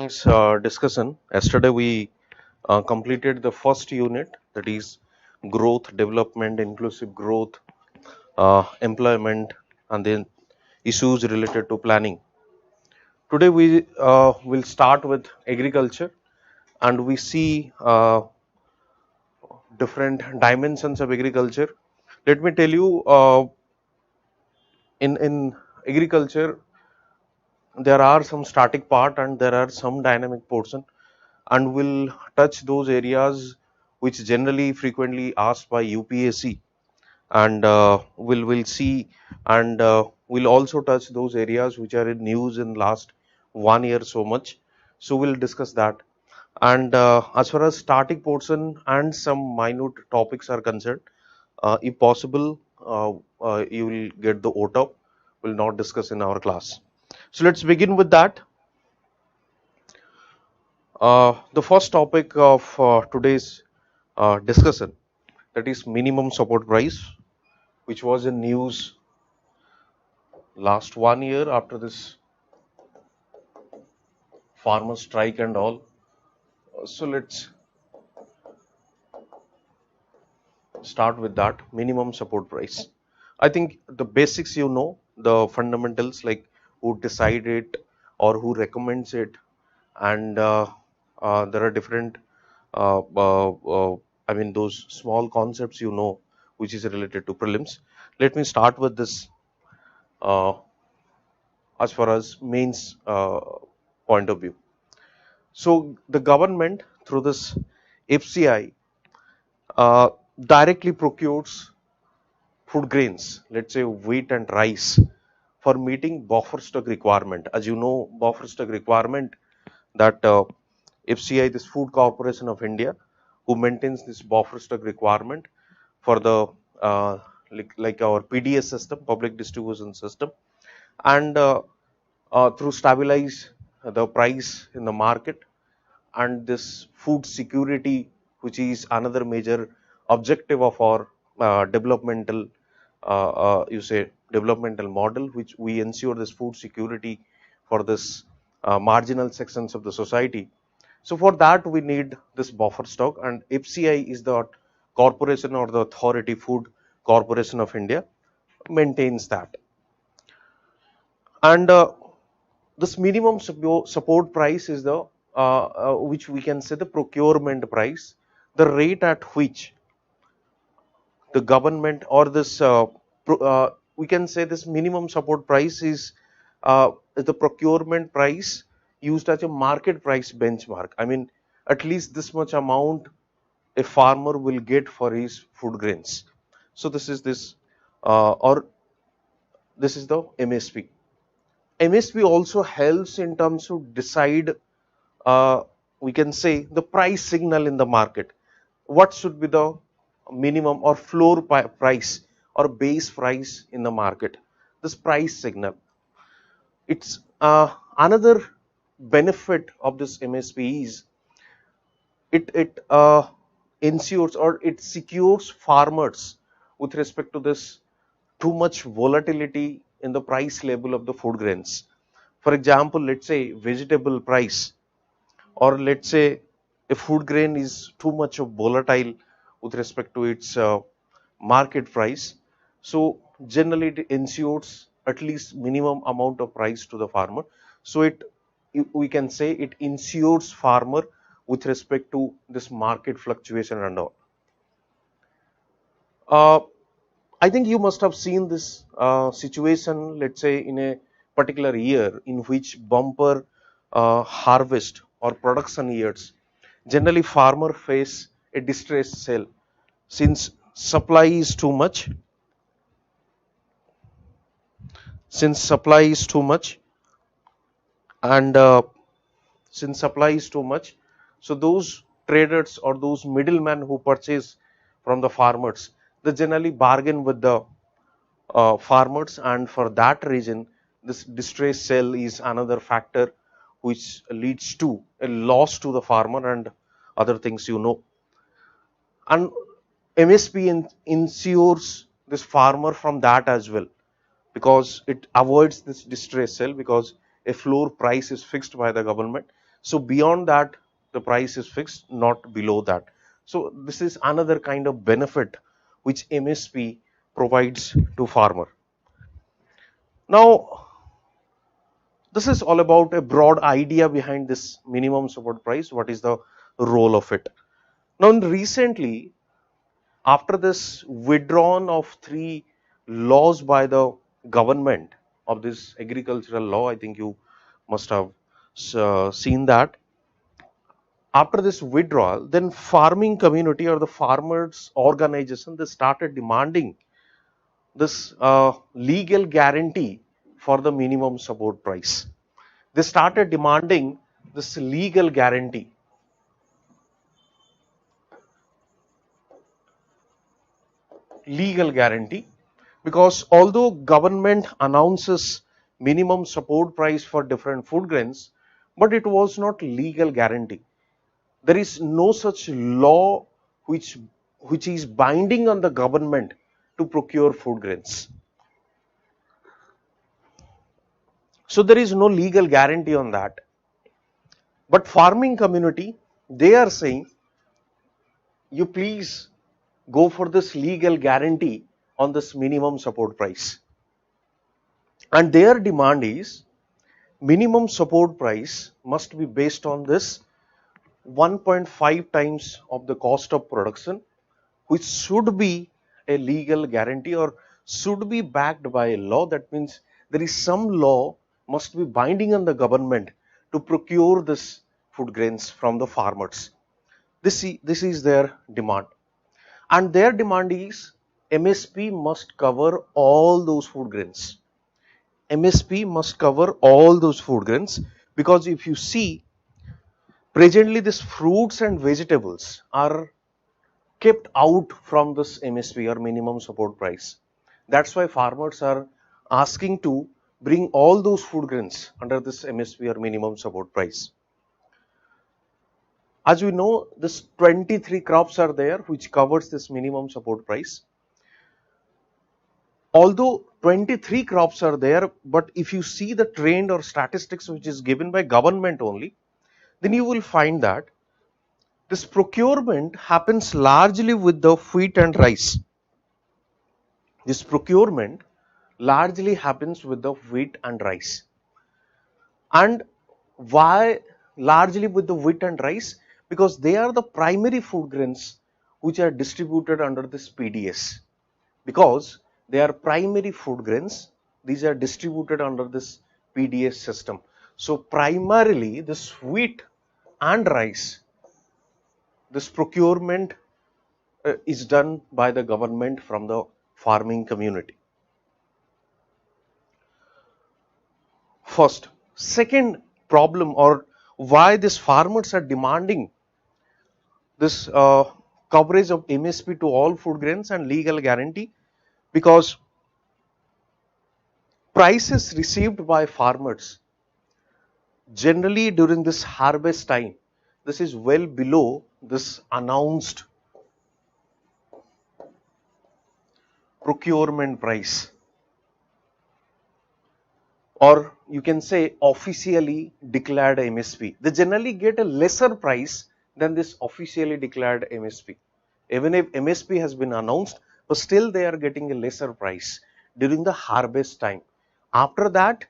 morning's discussion. Yesterday we completed the first unit, that is growth, development, inclusive growth, employment, and then issues related to planning. Today we will start with agriculture, and we see different dimensions of agriculture. Let me tell you, in agriculture there are some static part and there are some dynamic portion, and will touch those areas which generally frequently asked by UPSC, and we'll see, and we'll also touch those areas which are in news in last 1 year so much. So we'll discuss that. And as far as static portion and some minute topics are concerned, if possible, you will get the OTOP. We'll not discuss in our class. So let's begin with that. The first topic of today's discussion, that is minimum support price, which was in news last 1 year after this farmer strike and all. So let's start with that minimum support price. I think the basics, the fundamentals, like who decide it or who recommends it, and there are different I mean those small concepts, which is related to prelims. Let me start with this uh, as far as mains point of view. So the government through this FCI uh, directly procures food grains, let's say wheat and rice, for meeting buffer stock requirement. As you know, buffer stock requirement, that FCI, this Food Corporation of India, who maintains this buffer stock requirement for the like our PDS system, public distribution system, and through stabilize the price in the market, and this food security, which is another major objective of our developmental you say developmental model, which we ensure this food security for this marginal sections of the society. So for that we need this buffer stock, and FCI is the corporation or the authority, Food Corporation of India, maintains that. And this minimum support price is the which we can say the procurement price, the rate at which the government or this we can say this minimum support price is the procurement price used as a market price benchmark. I mean, at least this much amount a farmer will get for his food grains. So this is this or this is the MSP. MSP also helps in terms to decide, uh, we can say, the price signal in the market. What should be the minimum or floor price or base price in the market? This price signal. It's another benefit of this MSP is it ensures or it secures farmers with respect to this too much volatility in the price level of the food grains. For example, let's say vegetable price, or let's say a food grain is too much of volatile with respect to its market price. So generally it ensures at least minimum amount of price to the farmer. So we can say it ensures farmer with respect to this market fluctuation and all. Uh, I think you must have seen this situation, let's say in a particular year in which bumper harvest or production years, generally farmer face a distressed sale since supply is too much, since supply is too much, and since supply is too much, so those traders or those middlemen who purchase from the farmers, they generally bargain with the farmers, and for that reason this distress sale is another factor which leads to a loss to the farmer and other things, and MSP insures this farmer from that as well, because it avoids this distress sale, because a floor price is fixed by the government. So beyond that, the price is fixed, not below that. So this is another kind of benefit which MSP provides to farmer. Now, this is all about a broad idea behind this minimum support price. What is the role of it? Now, recently, after this withdrawn of 3 laws by the government of this agricultural law, I think you must have seen that. After this withdrawal, then farming community or the farmers organization, they started demanding this legal guarantee for the minimum support price. They started demanding this legal guarantee, because although government announces minimum support price for different food grains, but it was not legal guarantee. There is no such law which is binding on the government to procure food grains. So there is no legal guarantee on that. But farming community, they are saying, you please go for this legal guarantee on this minimum support price. And their demand is minimum support price must be based on this 1.5 times of the cost of production, which should be a legal guarantee or should be backed by a law. That means there is some law must be binding on the government to procure this food grains from the farmers. This is their demand. And their demand is MSP must cover all those food grains. MSP must cover all those food grains, because if you see, presently these fruits and vegetables are kept out from this MSP or minimum support price. That's why farmers are asking to bring all those food grains under this MSP or minimum support price. As we know, this 23 crops are there which covers this minimum support price. Although 23 crops are there, but if you see the trend or statistics which is given by government only, then you will find that this procurement happens largely with the wheat and rice. This procurement largely happens with the wheat and rice. And why largely with the wheat and rice? Because they are the primary food grains which are distributed under this PDS. Because they are primary food grains, these are distributed under this PDS system. So primarily this wheat and rice, this procurement is done by the government from the farming community. First. Second problem, or why these farmers are demanding this coverage of MSP to all food grains and legal guarantee, because prices received by farmers generally during this harvest time, this is well below this announced procurement price, or you can say officially declared MSP. They generally get a lesser price than this officially declared MSP. Even if MSP has been announced, but still they are getting a lesser price during the harvest time. After that,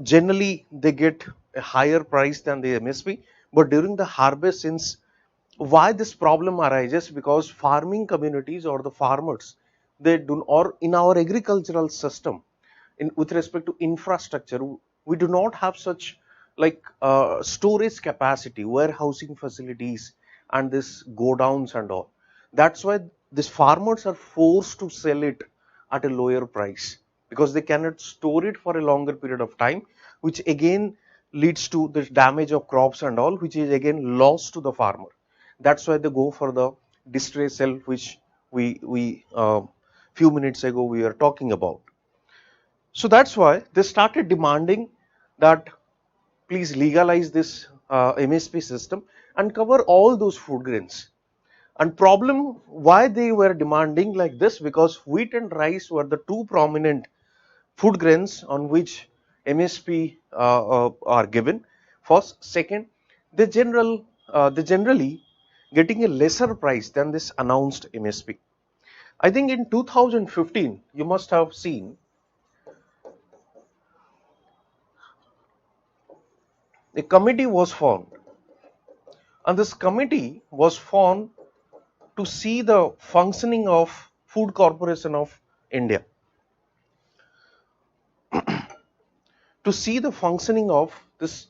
generally they get a higher price than the MSP, but during the harvest, since why this problem arises, because farming communities or the farmers, they do, or in our agricultural system, with respect to infrastructure, we do not have such like storage capacity, warehousing facilities and this go downs and all. That's why these farmers are forced to sell it at a lower price, because they cannot store it for a longer period of time, which again leads to the damage of crops and all, which is again loss to the farmer. That's why they go for the distress sale, which we few minutes ago we were talking about. So that's why they started demanding that please legalize this MSP system and cover all those food grains. And problem why they were demanding like this, because wheat and rice were the two prominent food grains on which MSP are given. First, second, they generally getting a lesser price than this announced MSP. I think in 2015 you must have seen a committee was formed, and this committee was formed to see the functioning of Food Corporation of India, to see the functioning of this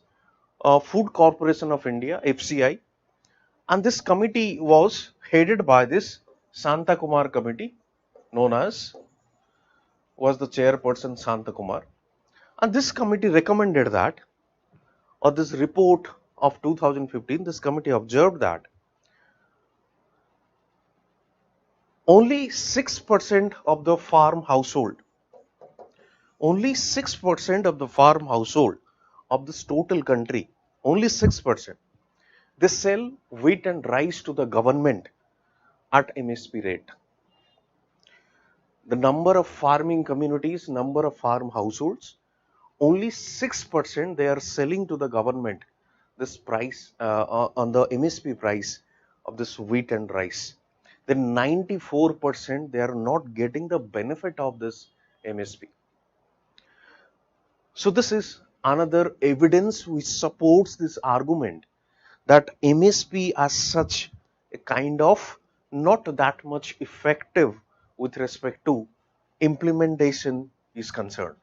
Food Corporation of India (FCI), and this committee was headed by this Santa Kumar committee, known as was the chairperson Santa Kumar, and this committee recommended that, or this report of 2015, this committee observed that only 6% of the farm household, only 6% of the farm household of this total country, only 6%, they sell wheat and rice to the government at MSP rate. The number of farming communities, number of farm households, only 6% they are selling to the government this price on the MSP price of this wheat and rice. Then 94% they are not getting the benefit of this MSP. So this is another evidence which supports this argument that MSP as such a kind of not that much effective with respect to implementation is concerned.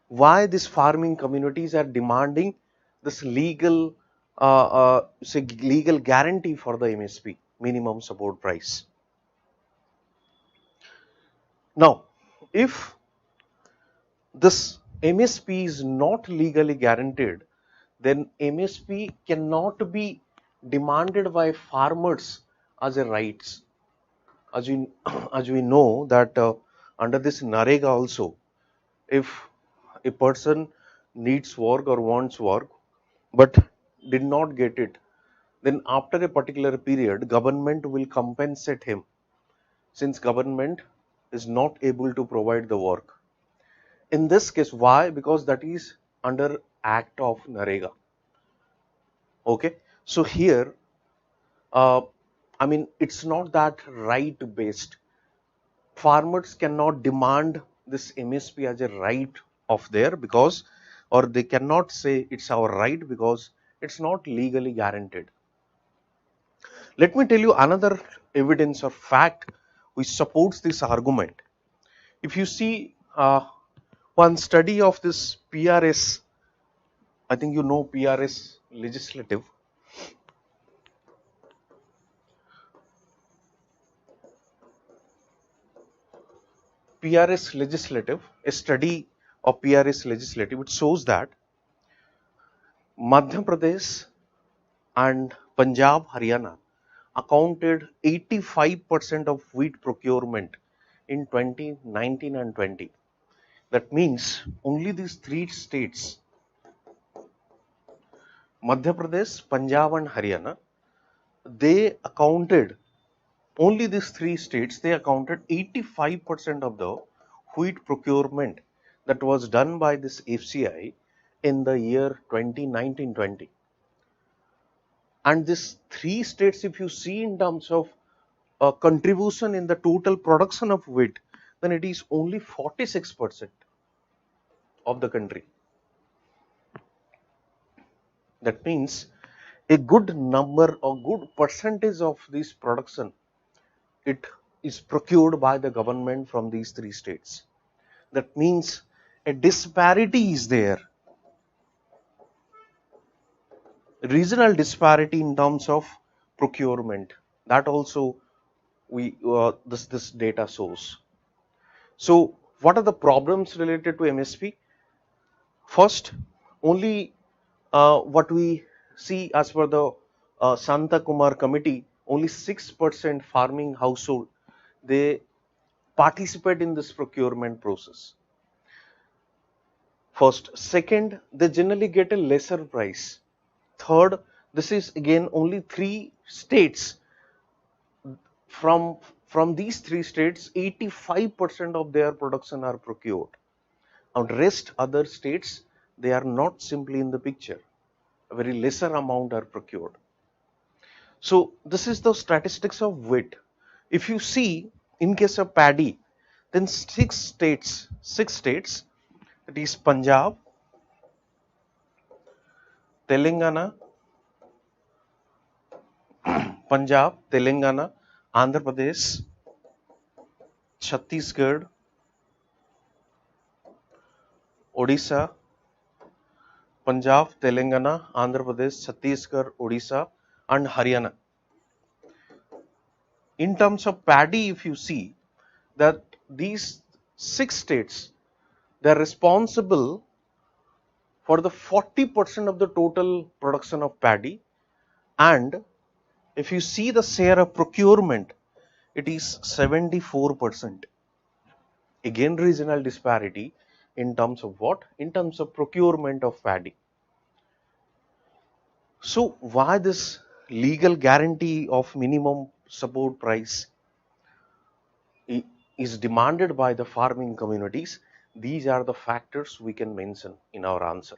Why these farming communities are demanding this legal legal guarantee for the MSP, minimum support price. Now, if this MSP is not legally guaranteed, then MSP cannot be demanded by farmers as a rights. As we, as we know that under this NAREGA also, if a person needs work or wants work but did not get it, then after a particular period government will compensate him, since government is not able to provide the work. In this case, why? Because that is under act of NAREGA. Okay, so here I mean it's not that right based. Farmers cannot demand this MSP as a right of their, because, or they cannot say it's our right because it's not legally guaranteed. Let me tell you another evidence or fact which supports this argument. If you see one study of this PRS, I think you know PRS legislative. PRS legislative, a study of PRS legislative, it shows that Madhya Pradesh and Punjab, Haryana accounted 85% of wheat procurement in 2019 and 20. That means only these three states, Madhya Pradesh, Punjab and Haryana, they accounted, only these three states, they accounted 85% of the wheat procurement that was done by this FCI in the year 2019-20. And these three states, if you see in terms of contribution in the total production of wheat, then it is only 46% of the country. That means a good number or good percentage of this production, it is procured by the government from these three states. That means a disparity is there, regional disparity in terms of procurement. That also we this data shows. So what are the problems related to MSP? First, only what we see as per the Santa Kumar committee, only 6% farming household they participate in this procurement process. First, second, they generally get a lesser price. Third, this is again only three states. From these three states, 85% of their production are procured. And rest other states, they are not simply in the picture. very lesser amount are procured. So this is the statistics of wheat. If you see in case of paddy, then six states, that is Punjab, Telangana, Andhra Pradesh, Chhattisgarh, Odisha, Punjab, Telangana, Andhra Pradesh, Chhattisgarh, Odisha, and Haryana. In terms of paddy, if you see that these six states, they are responsible for the 40% of the total production of paddy, and if you see the share of procurement, it is 74%. Again, regional disparity in terms of what? In terms of procurement of paddy. So why this legal guarantee of minimum support price is demanded by the farming communities? These are the factors we can mention in our answer.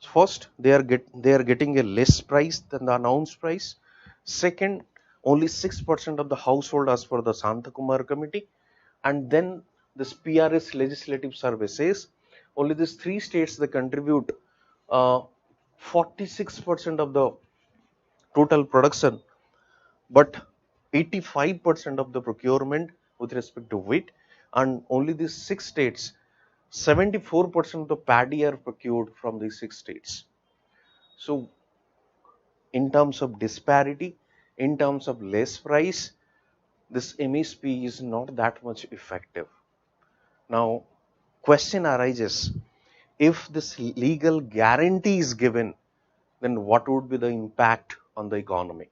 First, they are getting a less price than the announced price. Second, only 6% of the household as per the Santakumar committee. And then this PRS legislative survey says only these three states they contribute 46% of the total production, but 85% of the procurement with respect to wheat, and only these six states 74% of the paddy are procured from these six states. So in terms of disparity, in terms of less price, this MSP is not that much effective. Now question arises, if this legal guarantee is given, then what would be the impact on the economy?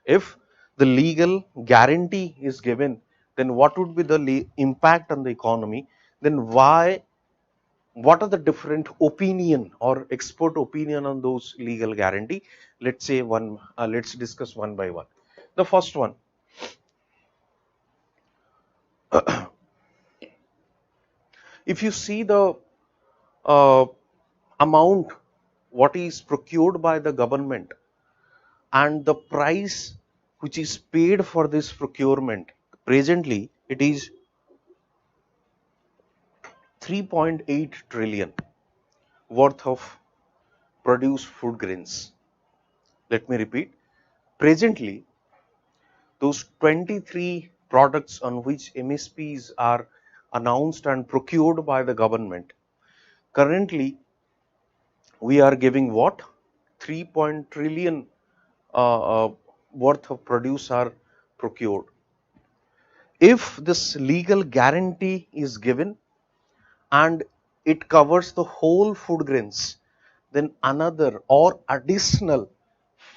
If the legal guarantee is given, then what would be the impact on the economy? Then what are the different opinion or expert opinion on those legal guarantee? Let's say let's discuss one by one. The first one, if you see the uh, amount what is procured by the government and the price which is paid for this procurement, presently it is 3.8 trillion worth of produced food grains. Let me repeat, presently those 23 products on which MSPs are announced and procured by the government, currently we are giving what? 3 trillion worth of produce are procured. If this legal guarantee is given and it covers the whole food grains, then another or additional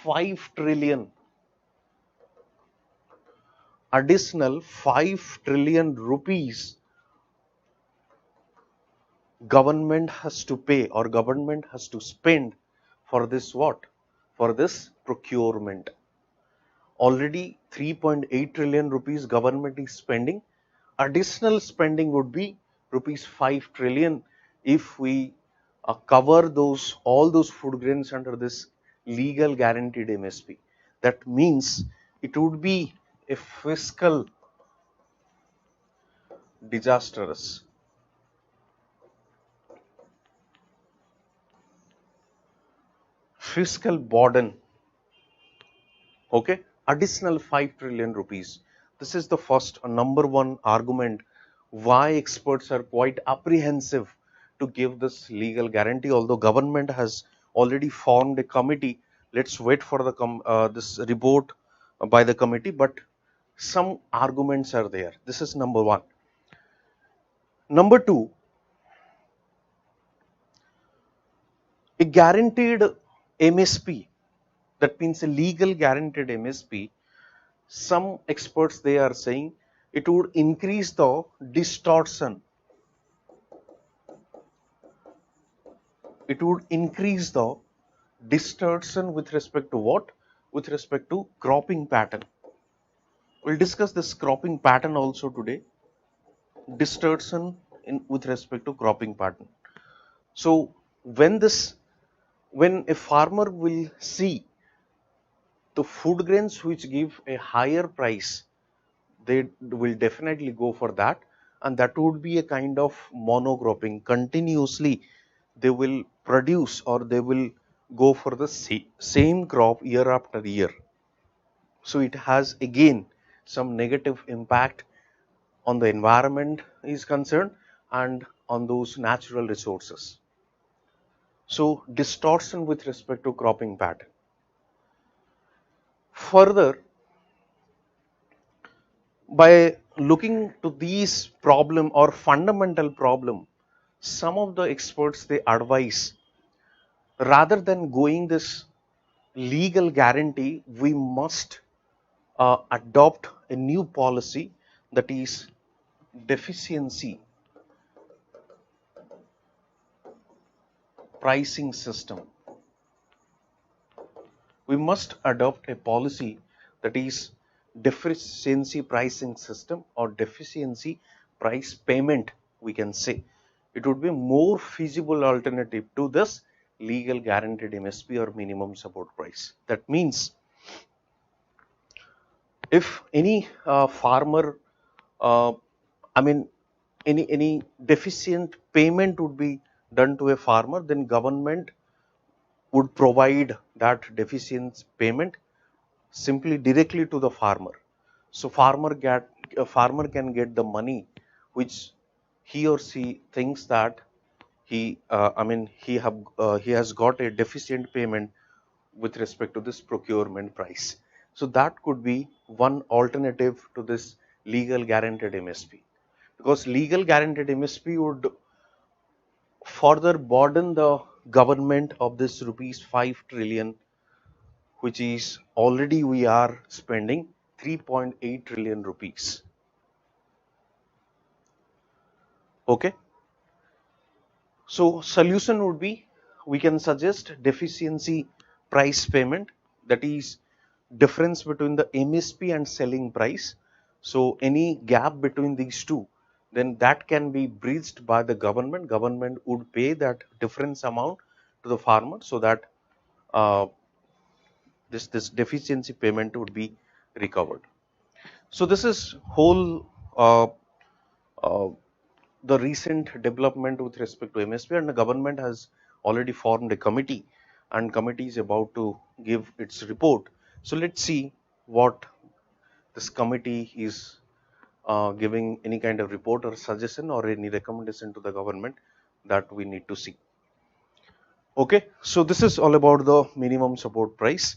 5 trillion rupees government has to pay or government has to spend for this what? For this procurement. Already 3.8 trillion rupees government is spending. Additional spending would be rupees 5 trillion if we cover all those food grains under this legal guaranteed MSP. That means it would be a fiscal disastrous. Fiscal burden, okay, additional 5 trillion rupees. This is the first number one argument why experts are quite apprehensive to give this legal guarantee. Although government has already formed a committee, let's wait for the this report by the committee, but some arguments are there. This is number one. Number two, a guaranteed MSP, that means a legal guaranteed MSP, some experts they are saying it would increase the distortion. It would increase the distortion with respect to what? With respect to cropping pattern. We'll discuss this cropping pattern also today. Distortion with respect to cropping pattern. So when this when a farmer will see the food grains which give a higher price, they will definitely go for that, and that would be a kind of monocropping. Continuously they will produce, or they will go for the same crop year after year. So it has again some negative impact on the environment is concerned, and on those natural resources. So distortion with respect to cropping pattern. Further, by looking to these problem or fundamental problem, some of the experts they advise, rather than going this legal guarantee, we must adopt a new policy, that is deficiency pricing system. We must adopt a policy that is deficiency pricing system, or deficiency price payment, we can say. It would be more feasible alternative to this legal guaranteed MSP or minimum support price. That means if any farmer, uh, I mean any deficient payment would be done to a farmer, then government would provide that deficient payment simply directly to the farmer. So farmer can get the money which he or she thinks that he has got a deficient payment with respect to this procurement price. So that could be one alternative to this legal guaranteed MSP, because legal guaranteed MSP would further burden the government of this rupees 5 trillion, which is already we are spending 3.8 trillion rupees. Okay, so solution would be, we can suggest deficiency price payment, that is difference between the MSP and selling price. So any gap between these two, then that can be bridged by the government. Government would pay that difference amount to the farmer, so that uh, this deficiency payment would be recovered. So this is whole uh, the recent development with respect to MSP, and the government has already formed a committee, and committee is about to give its report. So let's see what this committee is giving, any kind of report or suggestion or any recommendation to the government that we need to see. Okay, so this is all about the minimum support price.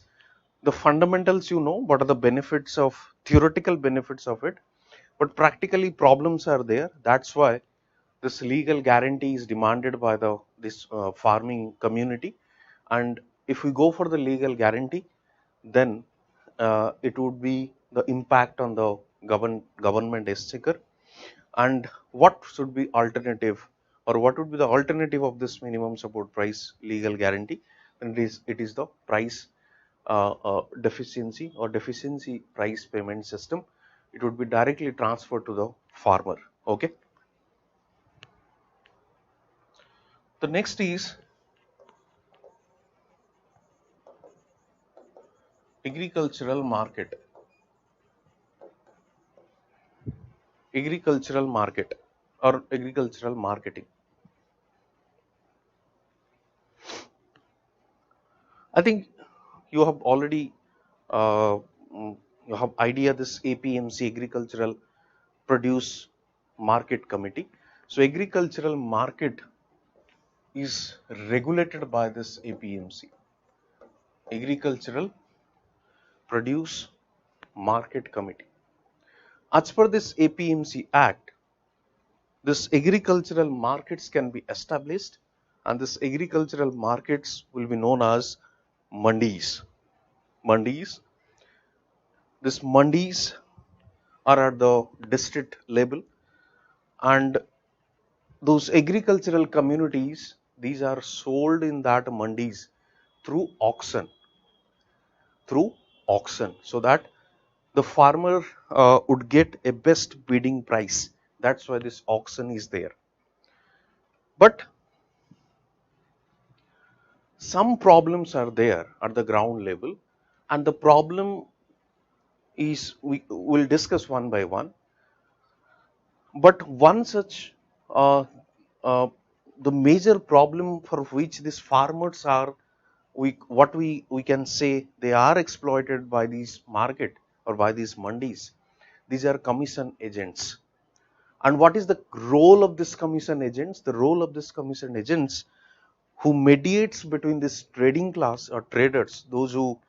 The fundamentals, you know, what are the benefits of, theoretical benefits of it, but practically problems are there. That's why this legal guarantee is demanded by the this farming community. And if we go for the legal guarantee, then it would be the impact on the government exchequer. And what should be alternative, or what would be the alternative of this minimum support price legal guarantee? And it is the price deficiency or deficiency price payment system. It would be directly transferred to the farmer. Okay, the next is agricultural market. Agricultural market or agricultural marketing. I think you have already you have idea this APMC, Agricultural Produce Market Committee. So agricultural market is regulated by this APMC, Agricultural Produce Market Committee. As per this APMC Act, this agricultural markets can be established, and this agricultural markets will be known as mandis. Mandis. This mandis are at the district level, and those agricultural communities, these are sold in that mandis through auction, so that the farmer would get a best bidding price. That's why this auction is there. But some problems are there at the ground level, and the problem is we will discuss one by one. But one such uh, uh, the major problem for which these farmers are, we can say they are exploited by these market or by these mandis. These are commission agents. And what is the role of this commission agents? The role of this commission agents who mediates between this trading class or traders, those who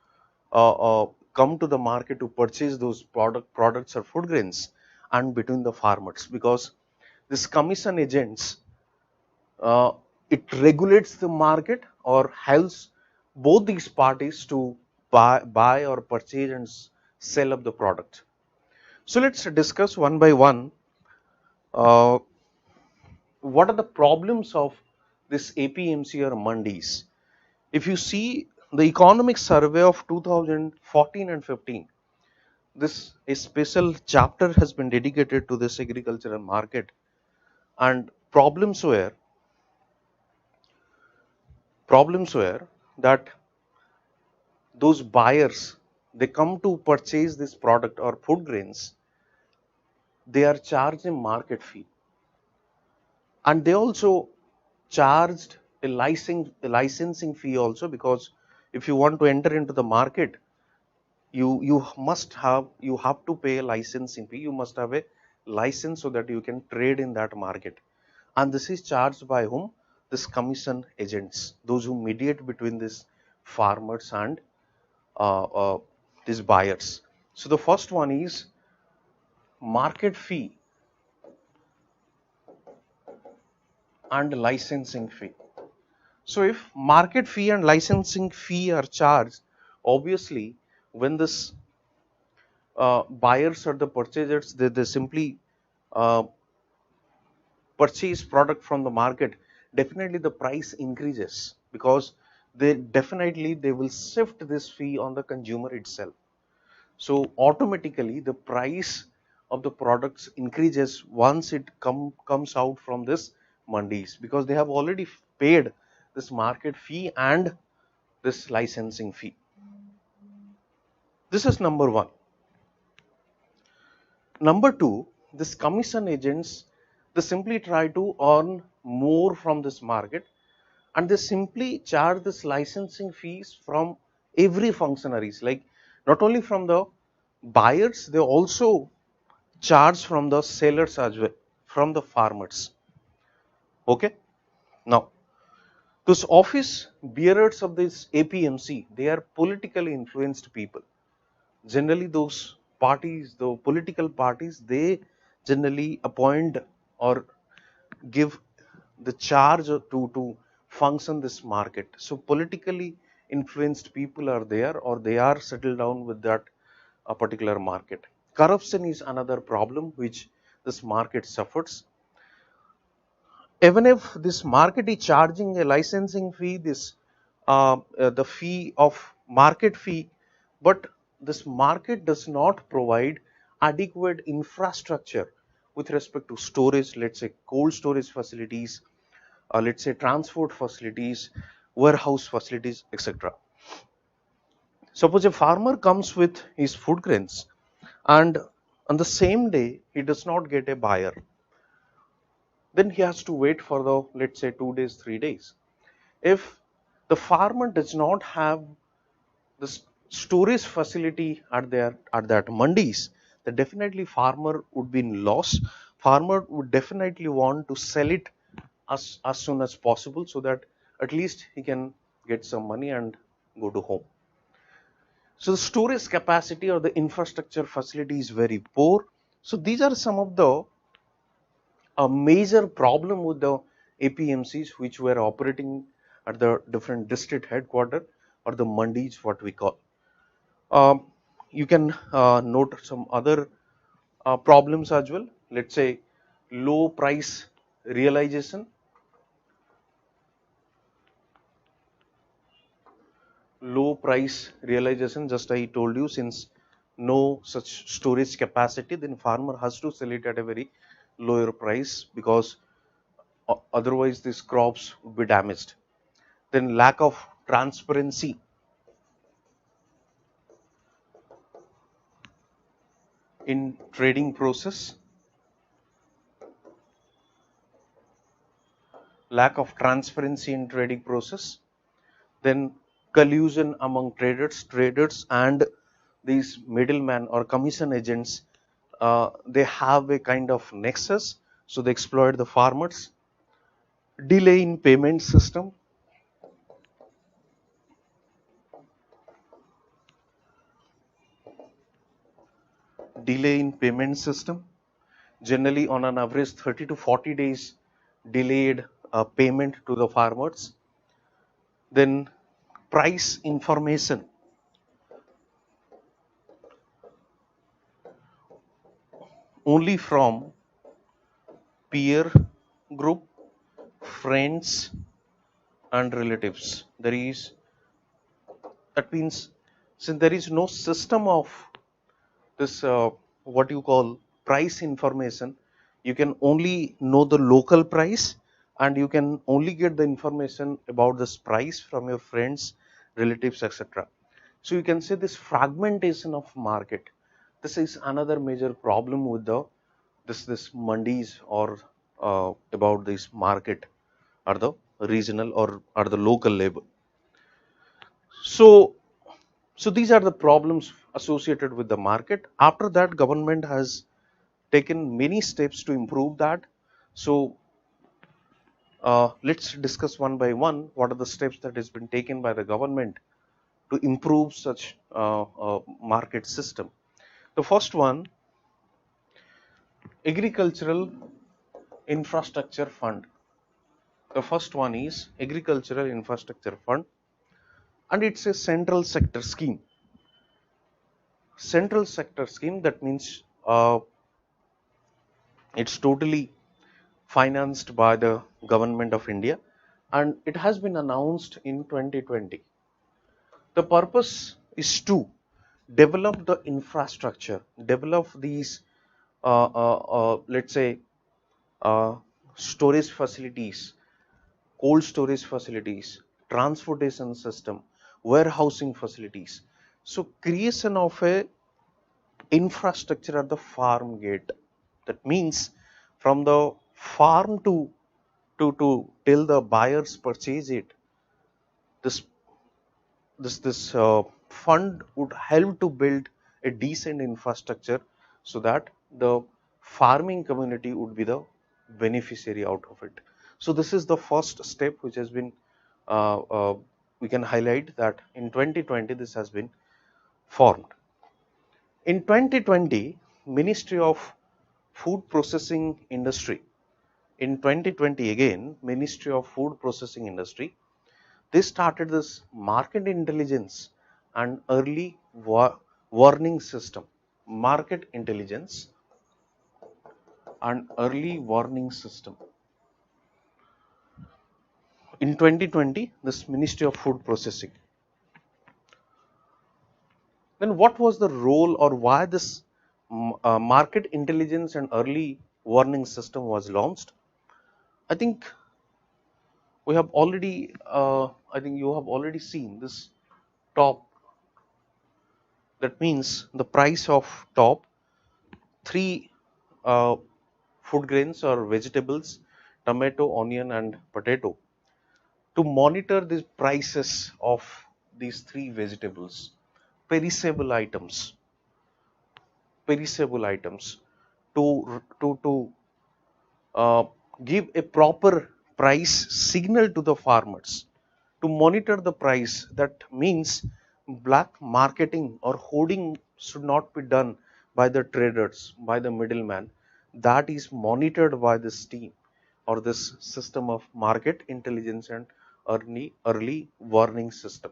uh, uh, come to the market to purchase those products or food grains, and between the farmers, because this commission agents, uh, it regulates the market or helps both these parties to buy or purchase and sell up the product. So let's discuss one by one uh, what are the problems of this APMC or mandis. If you see the economic survey of 2014 and 15, this a special chapter has been dedicated to this agricultural market, and problems were that those buyers, they come to purchase this product or food grains, they are charged a market fee, and they also charged a licensing fee also, because if you want to enter into the market, you have to pay a licensing fee. You must have a license so that you can trade in that market, and this is charged by whom? This commission agents, those who mediate between these farmers and uh, uh, these buyers. So the first one is market fee and licensing fee. So if market fee and licensing fee are charged, obviously when this buyers or the purchasers, they simply uh, purchase product from the market, definitely the price increases, because they will shift this fee on the consumer itself. So automatically the price of the products increases once it comes out from this mandis, because they have already paid this market fee and this licensing fee. This is number one. Number two, this commission agents, they simply try to earn more from this market, and they simply charge this licensing fees from every functionaries, like not only from the buyers, they also charge from the sellers as well, from the farmers. Okay, now those office bearers of this APMC, they are politically influenced people. Generally those parties, the political parties, they generally appoint or give the charge to function this market. So politically influenced people are there, or they are settled down with that particular market. Corruption is another problem which this market suffers. Even if this market is charging a licensing fee, this the fee of market fee, but this market does not provide adequate infrastructure with respect to storage, let's say cold storage facilities, let's say transport facilities, warehouse facilities, etc. Suppose a farmer comes with his food grains, and on the same day he does not get a buyer, then he has to wait for the, let's say, 2 days, 3 days. If the farmer does not have the storage facility at that mandis, then definitely farmer would be in loss. Farmer would definitely want to sell it as soon as possible, so that at least he can get some money and go to home. So the storage capacity or the infrastructure facility is very poor. So these are some of the a major problem with the APMCs which were operating at the different district headquarters, or the mandis, what we call. Um, you can note some other problems as well. Let's say low price realization. Low price realization, just I told you, since no such storage capacity, then farmer has to sell it at a very lower price, because otherwise these crops would be damaged. Then lack of transparency in trading process, lack of transparency in trading process, then collusion among traders and these middlemen or commission agents. They have a kind of nexus, so they exploit the farmers. Delay in payment system, delay in payment system, generally on an average 30 to 40 days delayed payment to the farmers. Then price information, only from peer group, friends and relatives. There is, that means, since there is no system of this what you call price information, you can only know the local price and you can only get the information about this price from your friends, relatives, etc. So you can say this fragmentation of market, this is another major problem with the this mandis or about this market or the regional or the local level. So so these are the problems associated with the market. After that, government has taken many steps to improve that. So let's discuss one by one what are the steps that has been taken by the government to improve such market system. The first one, agricultural infrastructure fund. The first one is agricultural infrastructure fund, and it's a central sector scheme. Central sector scheme, that means it's totally financed by the government of India and it has been announced in 2020. The purpose is to develop the infrastructure, develop these let's say uh, storage facilities, cold storage facilities, transportation system, warehousing facilities. So creation of a infrastructure at the farm gate. That means from the farm to till the buyers purchase it, this this fund would help to build a decent infrastructure so that the farming community would be the beneficiary out of it. So this is the first step which has been we can highlight that in 2020 this has been formed. In 2020, Ministry of Food Processing Industry, in 2020 again, Ministry of Food Processing Industry, they started this market intelligence and early warning system. Market intelligence and early warning system. In 2020, this Ministry of Food Processing. Then what was the role or why this market intelligence and early warning system was launched? I think we have already, I think you have already seen this top. That means the price of top three food grains or vegetables, tomato, onion and potato. To monitor the prices of these three vegetables, perishable items, perishable items, to uh, give a proper price signal to the farmers, to monitor the price. That means black marketing or hoarding should not be done by the traders, by the middleman. That is monitored by this team or this system of market intelligence and early warning system,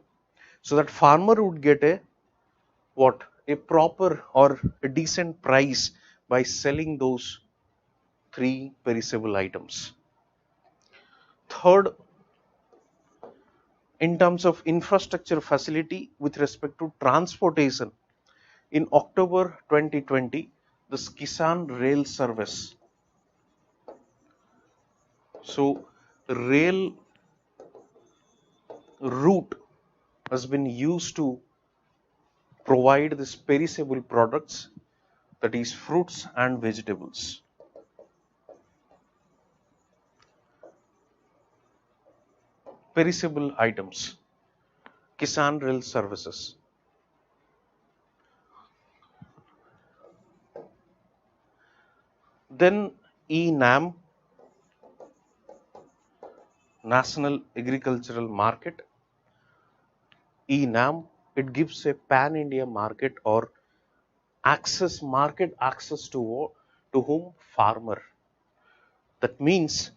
so that farmer would get a what, a proper or a decent price by selling those three perishable items. Third, in terms of infrastructure facility with respect to transportation, in October 2020, this Kisan Rail Service, so rail route has been used to provide this perishable products, that is fruits and vegetables. Perishable items, Kisan Rail Services. Then ENAM, National Agricultural Market. ENAM, it gives a pan-India market or market access to whom? Farmer. That means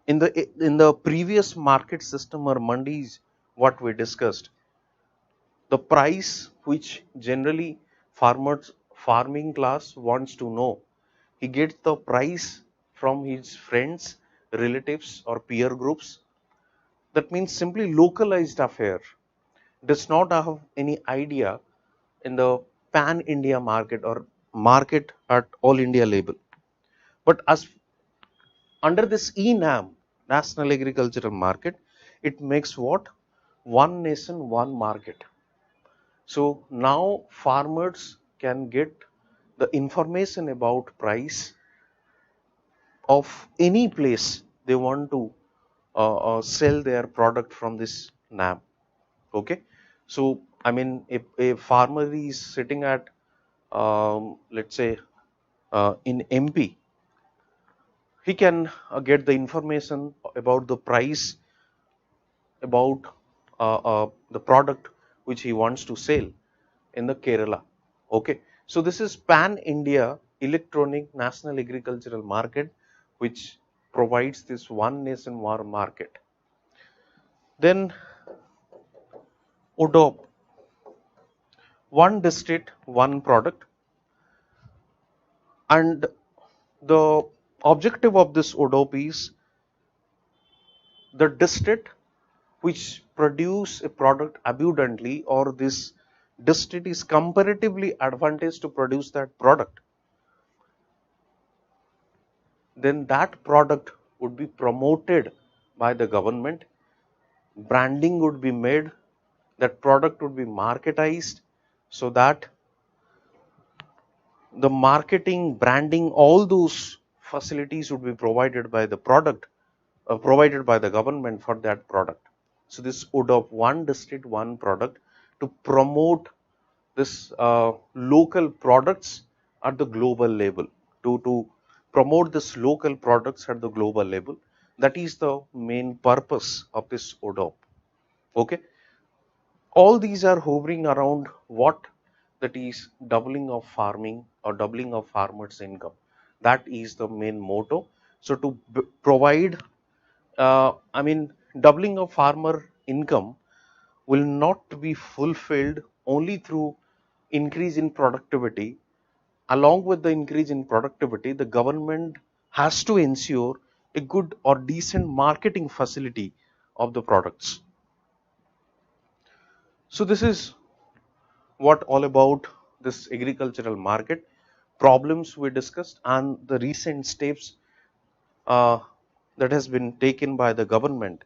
in the previous market system or mandis, what we discussed, the price which generally farming class wants to know, he gets the price from his friends, relatives or peer groups. That means simply localized affair, does not have any idea in the pan India market or market at all India level. But as under this ENAM, National Agricultural Market, it makes what? One nation, one market. So now farmers can get the information about price of any place they want to sell their product from this NAM. Okay, so I mean, if a farmer is sitting at let's say in MP, he can get the information about the price about the product which he wants to sell in the Kerala. Okay, so this is pan India electronic national agricultural market which provides this one nation one market. Then ODOP, one district one product, and the objective of this ODOP is the district which produce a product abundantly, or this district is comparatively advantage to produce that product, then that product would be promoted by the government, branding would be made, that product would be marketized, so that the marketing, branding, all those facilities would be provided by the product, provided by the government for that product. So this ODOP, one district, one product, to promote this local products at the global level, to promote this local products at the global level. That is the main purpose of this ODOP. Okay, all these are hovering around what? That is doubling of farming or doubling of farmers income. That is the main motto. So to provide I mean, doubling of farmer income will not be fulfilled only through increase in productivity. Along with the increase in productivity, the government has to ensure a good or decent marketing facility of the products. So this is what all about this agricultural market, problems we discussed, and the recent steps uh, that has been taken by the government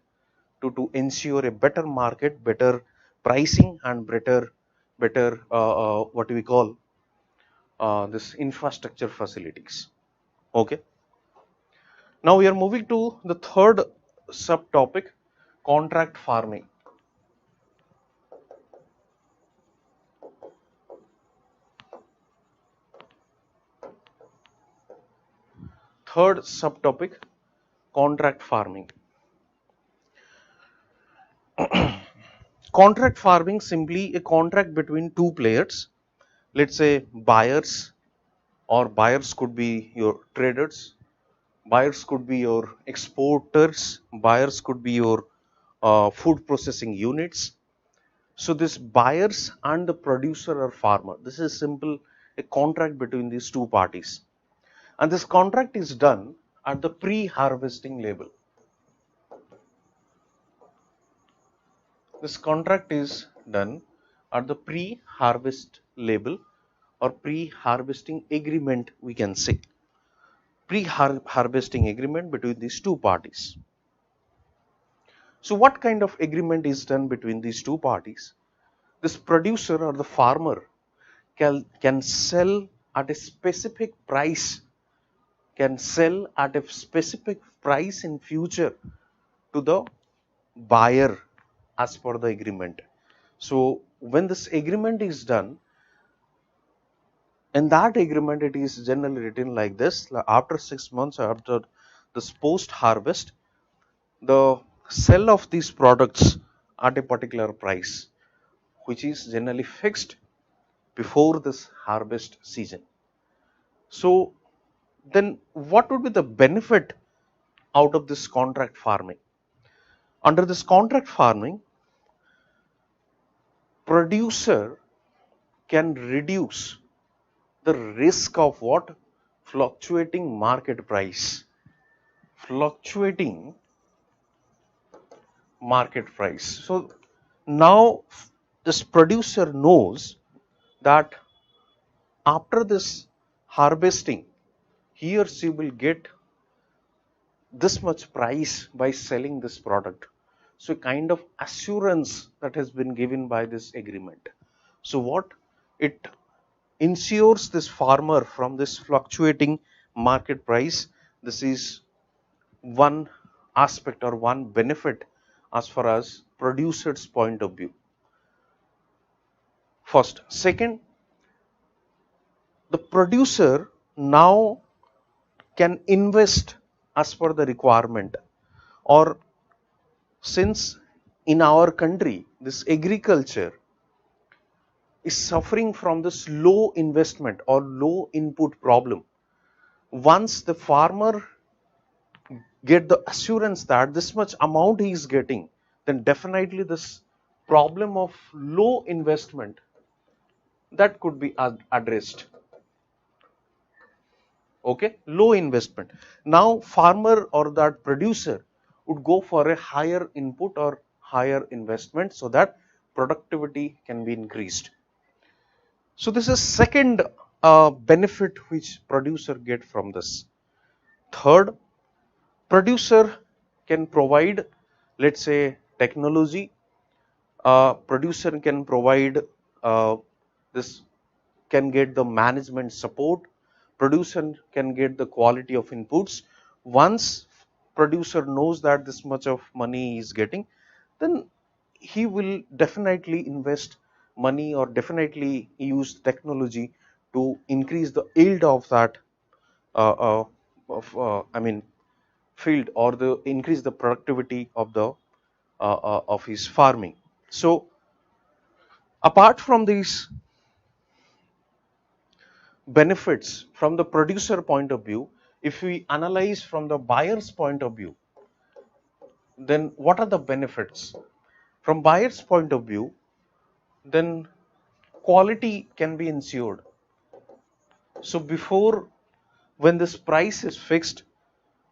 to ensure a better market, better pricing, and better what do we call this infrastructure facilities. Okay. Now we are moving to the third subtopic, contract farming. Third subtopic, contract farming. Contract farming, simply a contract between two players, let's say buyers, or buyers could be your traders, buyers could be your exporters, buyers could be your food processing units. So this buyers and the producer or farmer, this is simple, a contract between these two parties, and this contract is done at the pre-harvesting level. This contract is done at the pre-harvest level, or pre-harvesting agreement, we can say, pre-harvesting agreement between these two parties. So what kind of agreement is done between these two parties? This producer or the farmer can sell at a specific price, can sell at a specific price in future to the buyer as per the agreement. So when this agreement is done, in that agreement it is generally written like this: after 6 months, after this post harvest, the sell of these products at a particular price, which is generally fixed before this harvest season. So then what would be the benefit out of this contract farming? Under this contract farming, producer can reduce the risk of what? Fluctuating market price. Fluctuating market price. So now this producer knows that after this harvesting, he or she will get this much price by selling this product. So a kind of assurance that has been given by this agreement. So what it ensures this farmer from this fluctuating market price. This is one aspect or one benefit as far as producer's point of view. First. Second, the producer now can invest as per the requirement, or since in our country this agriculture is suffering from this low investment or low input problem, once the farmer get the assurance that this much amount he is getting, then definitely this problem of low investment that could be addressed. Okay, low investment. Now farmer or that producer would go for a higher input or higher investment so that productivity can be increased. So this is second benefit which producer get from this. Third, producer can provide, let's say, technology. Producer can provide this, can get the management support. Producer can get the quality of inputs. Once producer knows that this much of money he is getting, then he will definitely invest money or definitely use technology to increase the yield of that I mean field, or the increase the productivity of the of his farming. So apart from these benefits from the producer point of view, if we analyze from the buyer's point of view, then what are the benefits? From buyer's point of view, then quality can be ensured. So before, when this price is fixed,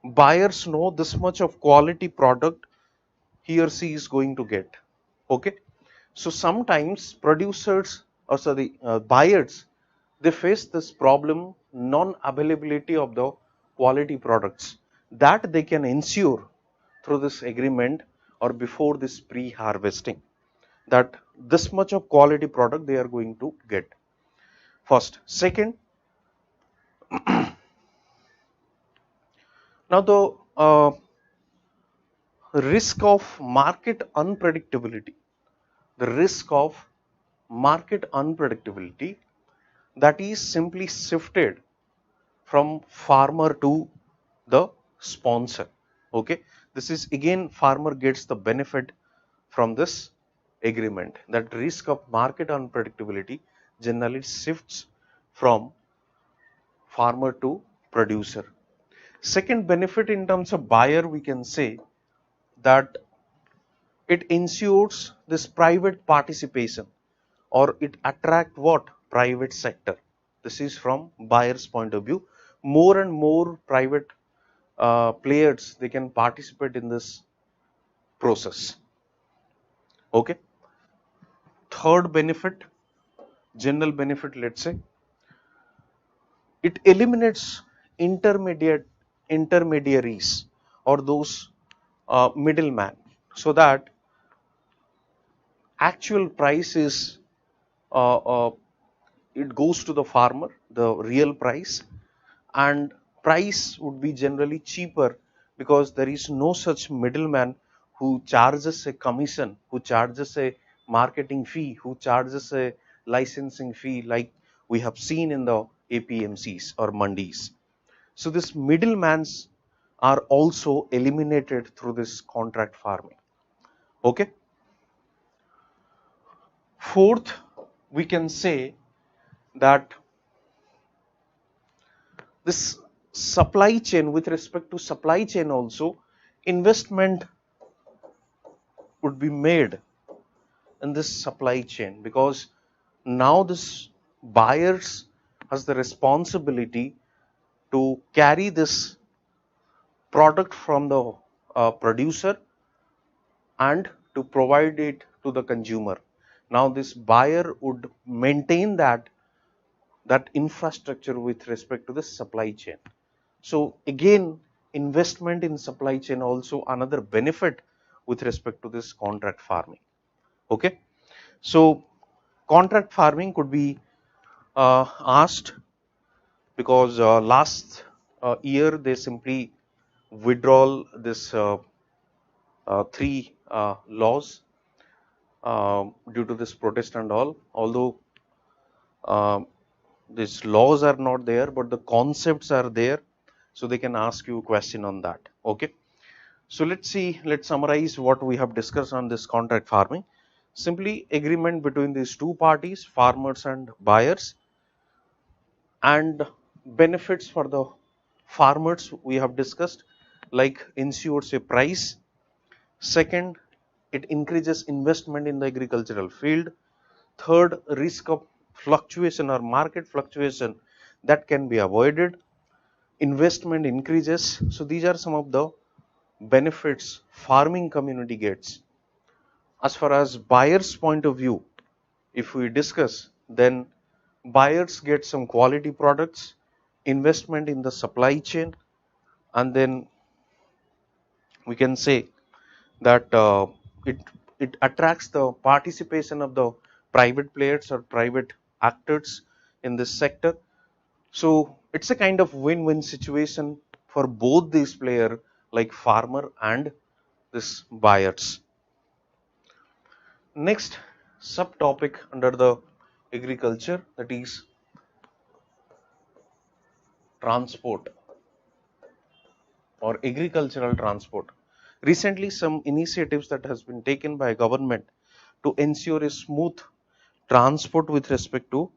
buyers know this much of quality product he or she is going to get. Okay, so sometimes producers, or sorry, buyers, they face this problem, non availability of the quality products, that they can ensure through this agreement or before this pre harvesting, that this much of quality product they are going to get. First. Second, now the risk of market unpredictability, the risk of market unpredictability, that is simply shifted from farmer to the sponsor. Okay, this is again farmer gets the benefit from this agreement, that risk of market unpredictability generally shifts from farmer to producer. Second benefit in terms of buyer, we can say that it ensures this private participation, or it attract what? Private sector. This is from buyer's point of view. More and more private players, they can participate in this process. Okay. Third benefit, general benefit, let's say, it eliminates intermediaries or those middleman. so that actual price is uh, uh, it goes to the farmer, the real price, and price would be generally cheaper because there is no such middleman who charges a commission, who charges a marketing fee, who charges a licensing fee like we have seen in the APMCs or mandis. So this middlemans are also eliminated through this contract farming. Okay. Fourth, we can say that this supply chain, with respect to supply chain also, investment would be made in this supply chain, because now this buyers has the responsibility to carry this product from the producer and to provide it to the consumer. Now this buyer would maintain that infrastructure with respect to the supply chain. So again, investment in supply chain also another benefit with respect to this contract farming. Okay. So contract farming could be asked because last year they simply withdraw this three laws due to this protest and all. Although um these laws are not there, but the concepts are there, so they can ask you a question on that. Okay. So let's summarize what we have discussed on this contract farming. Simply agreement between these two parties, farmers and buyers, and benefits for the farmers we have discussed, like ensures a price. Second, it increases investment in the agricultural field. Third, risk of fluctuation or market fluctuation that can be avoided. Investment increases. So these are some of the benefits farming community gets. As far as buyers point of view, if we discuss, then buyers get some quality products, investment in the supply chain, and then we can say that it it attracts the participation of the private players or private actors in this sector. So it's a kind of win-win situation for both these players, like farmer and this buyers. Next subtopic under the agriculture, that is transport or agricultural transport. Recently some initiatives that has been taken by government to ensure a smooth transport with respect to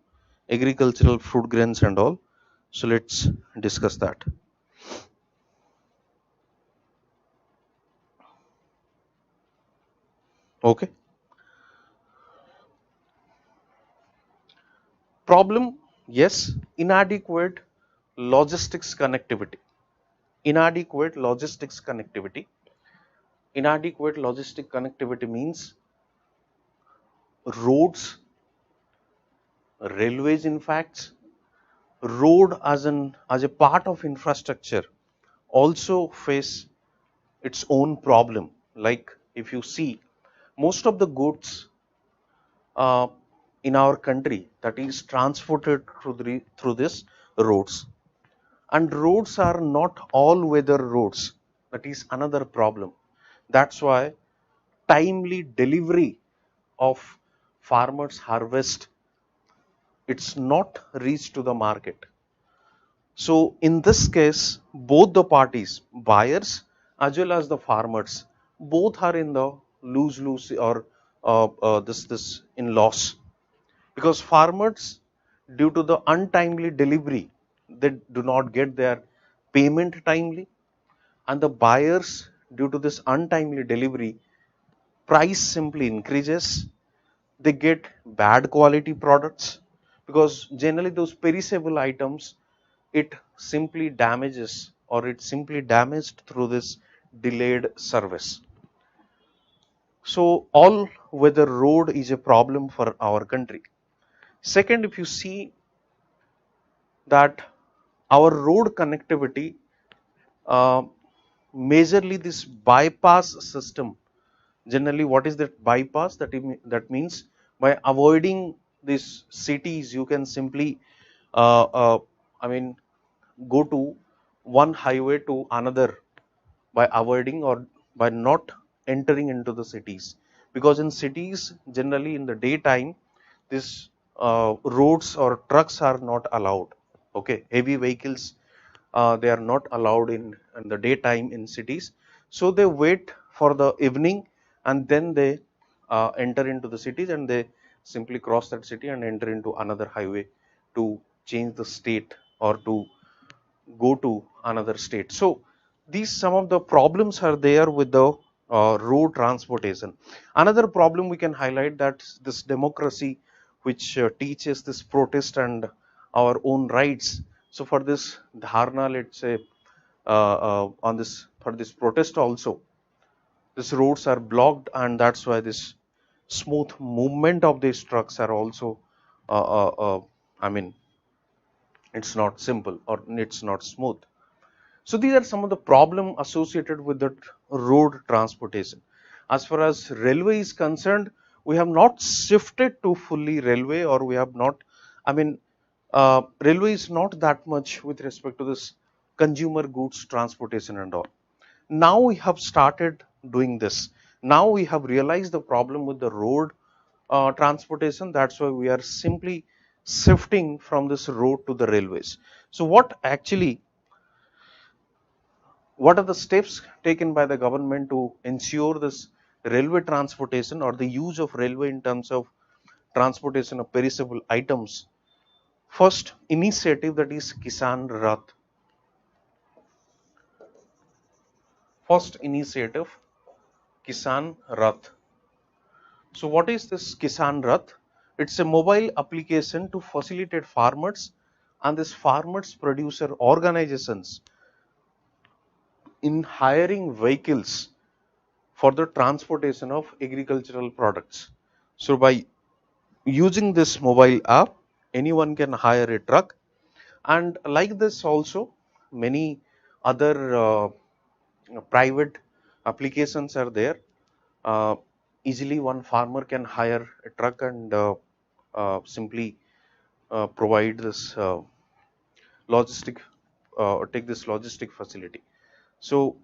agricultural fruit grains and all. So let's discuss that. Okay. Problem, yes, inadequate logistics connectivity. Inadequate logistics connectivity. Inadequate logistic connectivity means roads, railways, in fact, road as a part of infrastructure also face its own problem. Like if you see, most of the goods uh, in our country that is transported through this roads, and roads are not all weather roads. That is another problem. That's why timely delivery of farmers harvest, it's not reached to the market. So in this case, both the parties, buyers as well as the farmers, both are in the lose-lose or this in loss, because farmers, due to the untimely delivery, they do not get their payment timely, and the buyers, due to this untimely delivery, price simply increases. They get bad quality products, because generally those perishable items, it simply damages or it simply damaged through this delayed service. So all weather road is a problem for our country. Second, if you see that our road connectivity, uh, majorly this bypass system Generally, what is that bypass? That means by avoiding these cities, you can simply, uh, uh, I mean, go to one highway to another by avoiding or by not entering into the cities, because in cities generally in the daytime these roads or trucks are not allowed. Okay, heavy vehicles, they are not allowed in the daytime in cities, so they wait for the evening and then they enter into the cities, and they simply cross that city and enter into another highway to change the state or to go to another state. So these some of the problems are there with the road transportation. Another problem we can highlight, that this democracy which teaches this protest and our own rights. So for this dharna, let's say, on this, for this protest also, these roads are blocked, and that's why this smooth movement of these trucks are also uh, uh, uh, I mean, it's not simple or it's not smooth. So these are some of the problem associated with the road transportation. As far as railway is concerned, we have not shifted to fully railway, or we have not, I mean, railway is not that much with respect to this consumer goods transportation and all. Now we have started doing this. Now we have realized the problem with the road transportation. That's why we are simply shifting from this road to the railways. So what are the steps taken by the government to ensure this railway transportation or the use of railway in terms of transportation of perishable items? First initiative, that is Kisan Rath. First initiative, Kisan Rath. So what is this Kisan Rath? It's a mobile application to facilitate farmers and this farmers producer organizations in hiring vehicles for the transportation of agricultural products. So by using this mobile app, anyone can hire a truck, and like this also many other private applications are there. uh, Easily one farmer can hire a truck and simply provide this logistic or take this logistic facility. So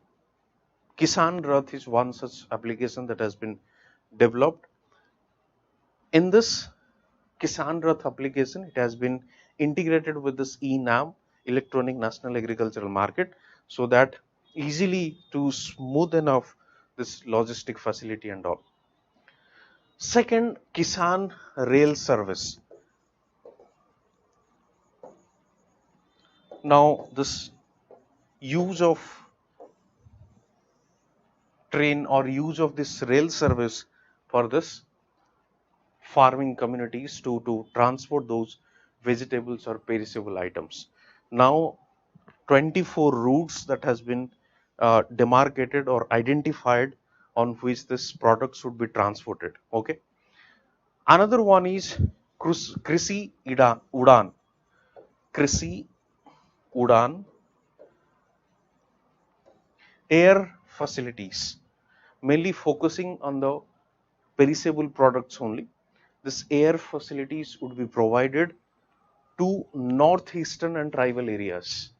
Kisan Rath is one such application that has been developed. In this Kisan Rath application, it has been integrated with this eNAM, Electronic National Agricultural Market, so that easily to smooth enough this logistic facility and all. Second, Kisan Rail Service. Now this use of train or use of this rail service for this farming communities to transport those vegetables or perishable items. Now 24 routes that has been demarcated or identified on which this product should be transported. Okay. Another one is Krisi Udan. Krisi Udan air facilities, mainly focusing on the perishable products only. This air facilities would be provided to northeastern and tribal areas.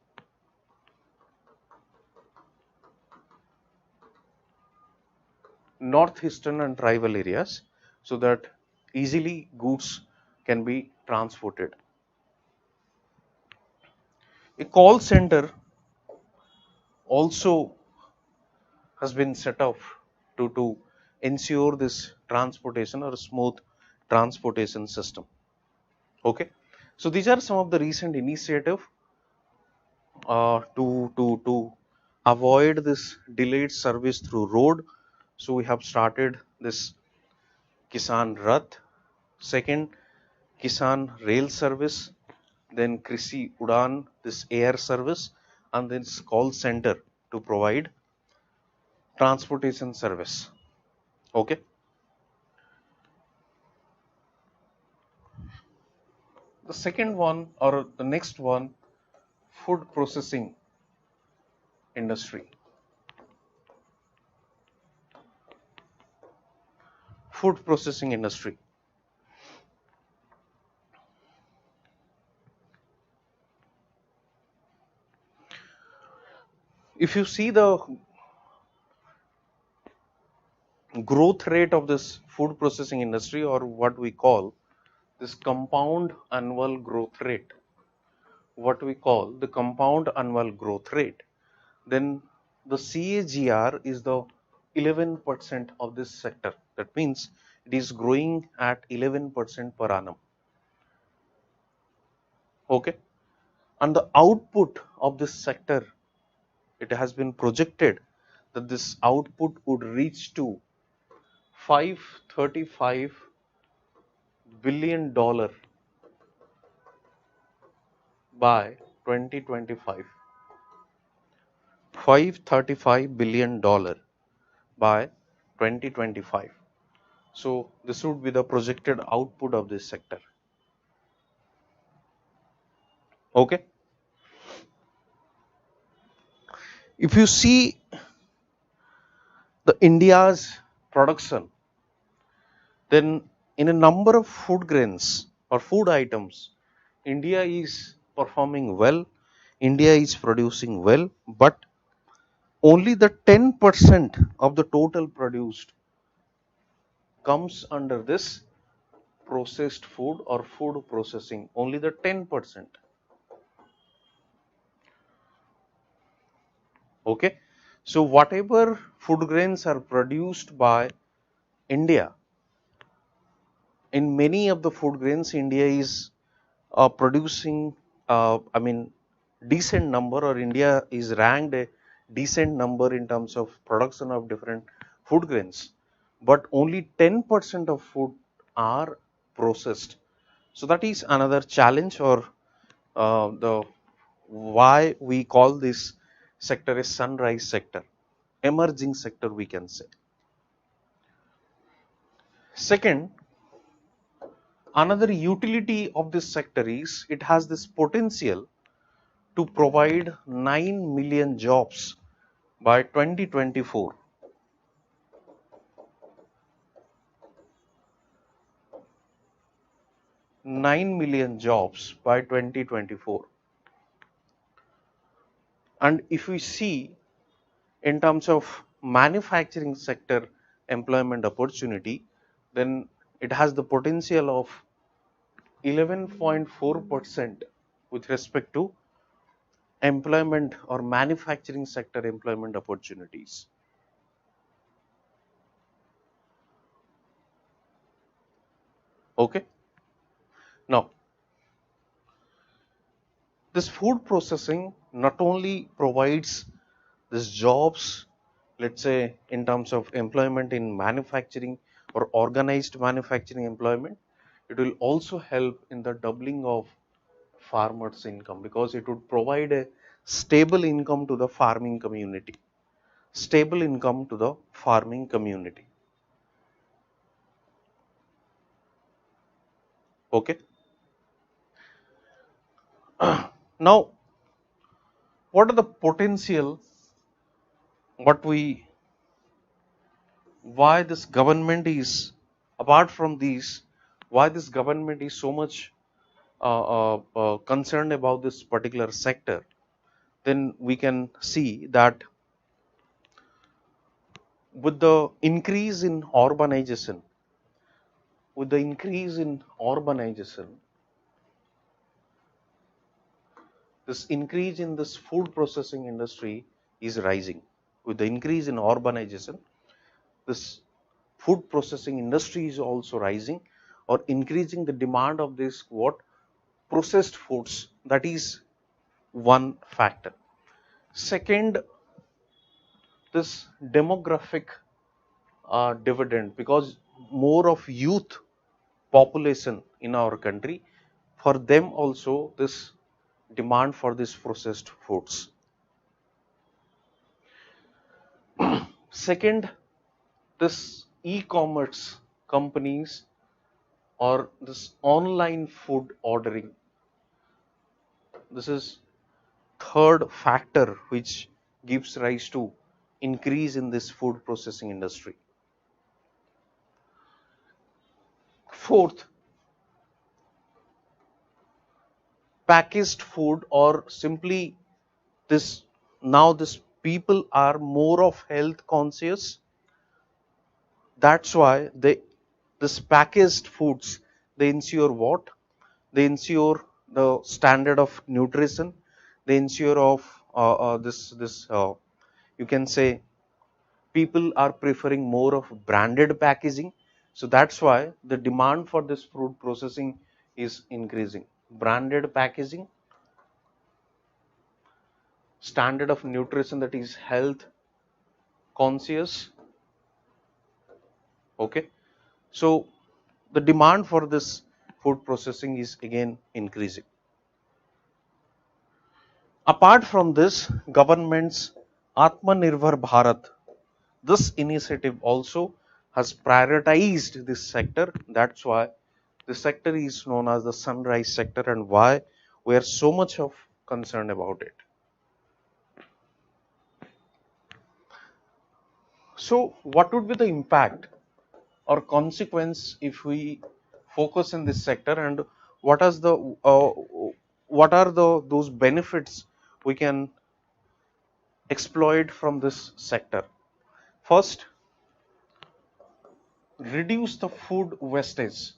Northeastern and tribal areas, so that easily goods can be transported. A call center also has been set up to ensure this transportation or smooth transportation system. Okay, so these are some of the recent initiative to avoid this delayed service through road. So we have started this Kisan Rath. Second, Kisan Rail Service, then Krisi Udan, this air service, and then this call center to provide transportation service. Okay. The second one or the next one, food processing industry. food processing industry. If you see the growth rate of this food processing industry, or what we call this compound annual growth rate, what we call the compound annual growth rate, then the CAGR is the 11% of this sector. That means it is growing at 11% per annum. Okay, and the output of this sector, it has been projected that this output would reach to $535 billion by 2025. $535 billion by 2025. So this would be the projected output of this sector. Okay. If you see the India's production, then in a number of food grains or food items, India is performing well, India is producing well, but only the 10% of the total produced comes under this processed food or food processing, only the 10%. Okay, so whatever food grains are produced by India, in many of the food grains, India is producing, I mean, decent number, or India is ranked a decent number in terms of production of different food grains, but only 10% of food are processed. So that is another challenge, or the why we call this sector a sunrise sector, emerging sector we can say. Second, another utility of this sector is it has this potential to provide 9 million jobs by 2024. 9 million jobs by 2024. And if we see in terms of manufacturing sector employment opportunity, then it has the potential of 11.4% with respect to employment or manufacturing sector employment opportunities. Okay. Now, this food processing not only provides these jobs, let's say in terms of employment in manufacturing or organized manufacturing employment, it will also help in the doubling of farmers' income, because it would provide a stable income to the farming community. Stable income to the farming community. Okay. Now, what are the potential, what we, why this government is, apart from these, why this government is so much concerned about this particular sector, then we can see that with the increase in urbanization, with the increase in urbanization, this increase in this food processing industry is rising. With the increase in urbanization, this food processing industry is also rising or increasing the demand of this what processed foods. That is one factor. Second, this demographic dividend, because more of youth population in our country, for them also this demand for this processed foods. Second, this e-commerce companies or this online food ordering, this is third factor which gives rise to increase in this food processing industry. Fourth, packaged food, or simply this, now this people are more of health conscious. That's why this packaged foods, they ensure what? They ensure the standard of nutrition. They ensure of this you can say people are preferring more of branded packaging. So that's why the demand for this food processing is increasing. Branded packaging, standard of nutrition, that is health conscious. Okay, so the demand for this food processing is again increasing. Apart from this, government's Atmanirbhar Bharat, this initiative also has prioritized this sector. That's why the sector is known as the sunrise sector, and why we are so much of concerned about it. So what would be the impact or consequence if we focus in this sector, and what is the what are the those benefits we can exploit from this sector? First, reduce the food wastage.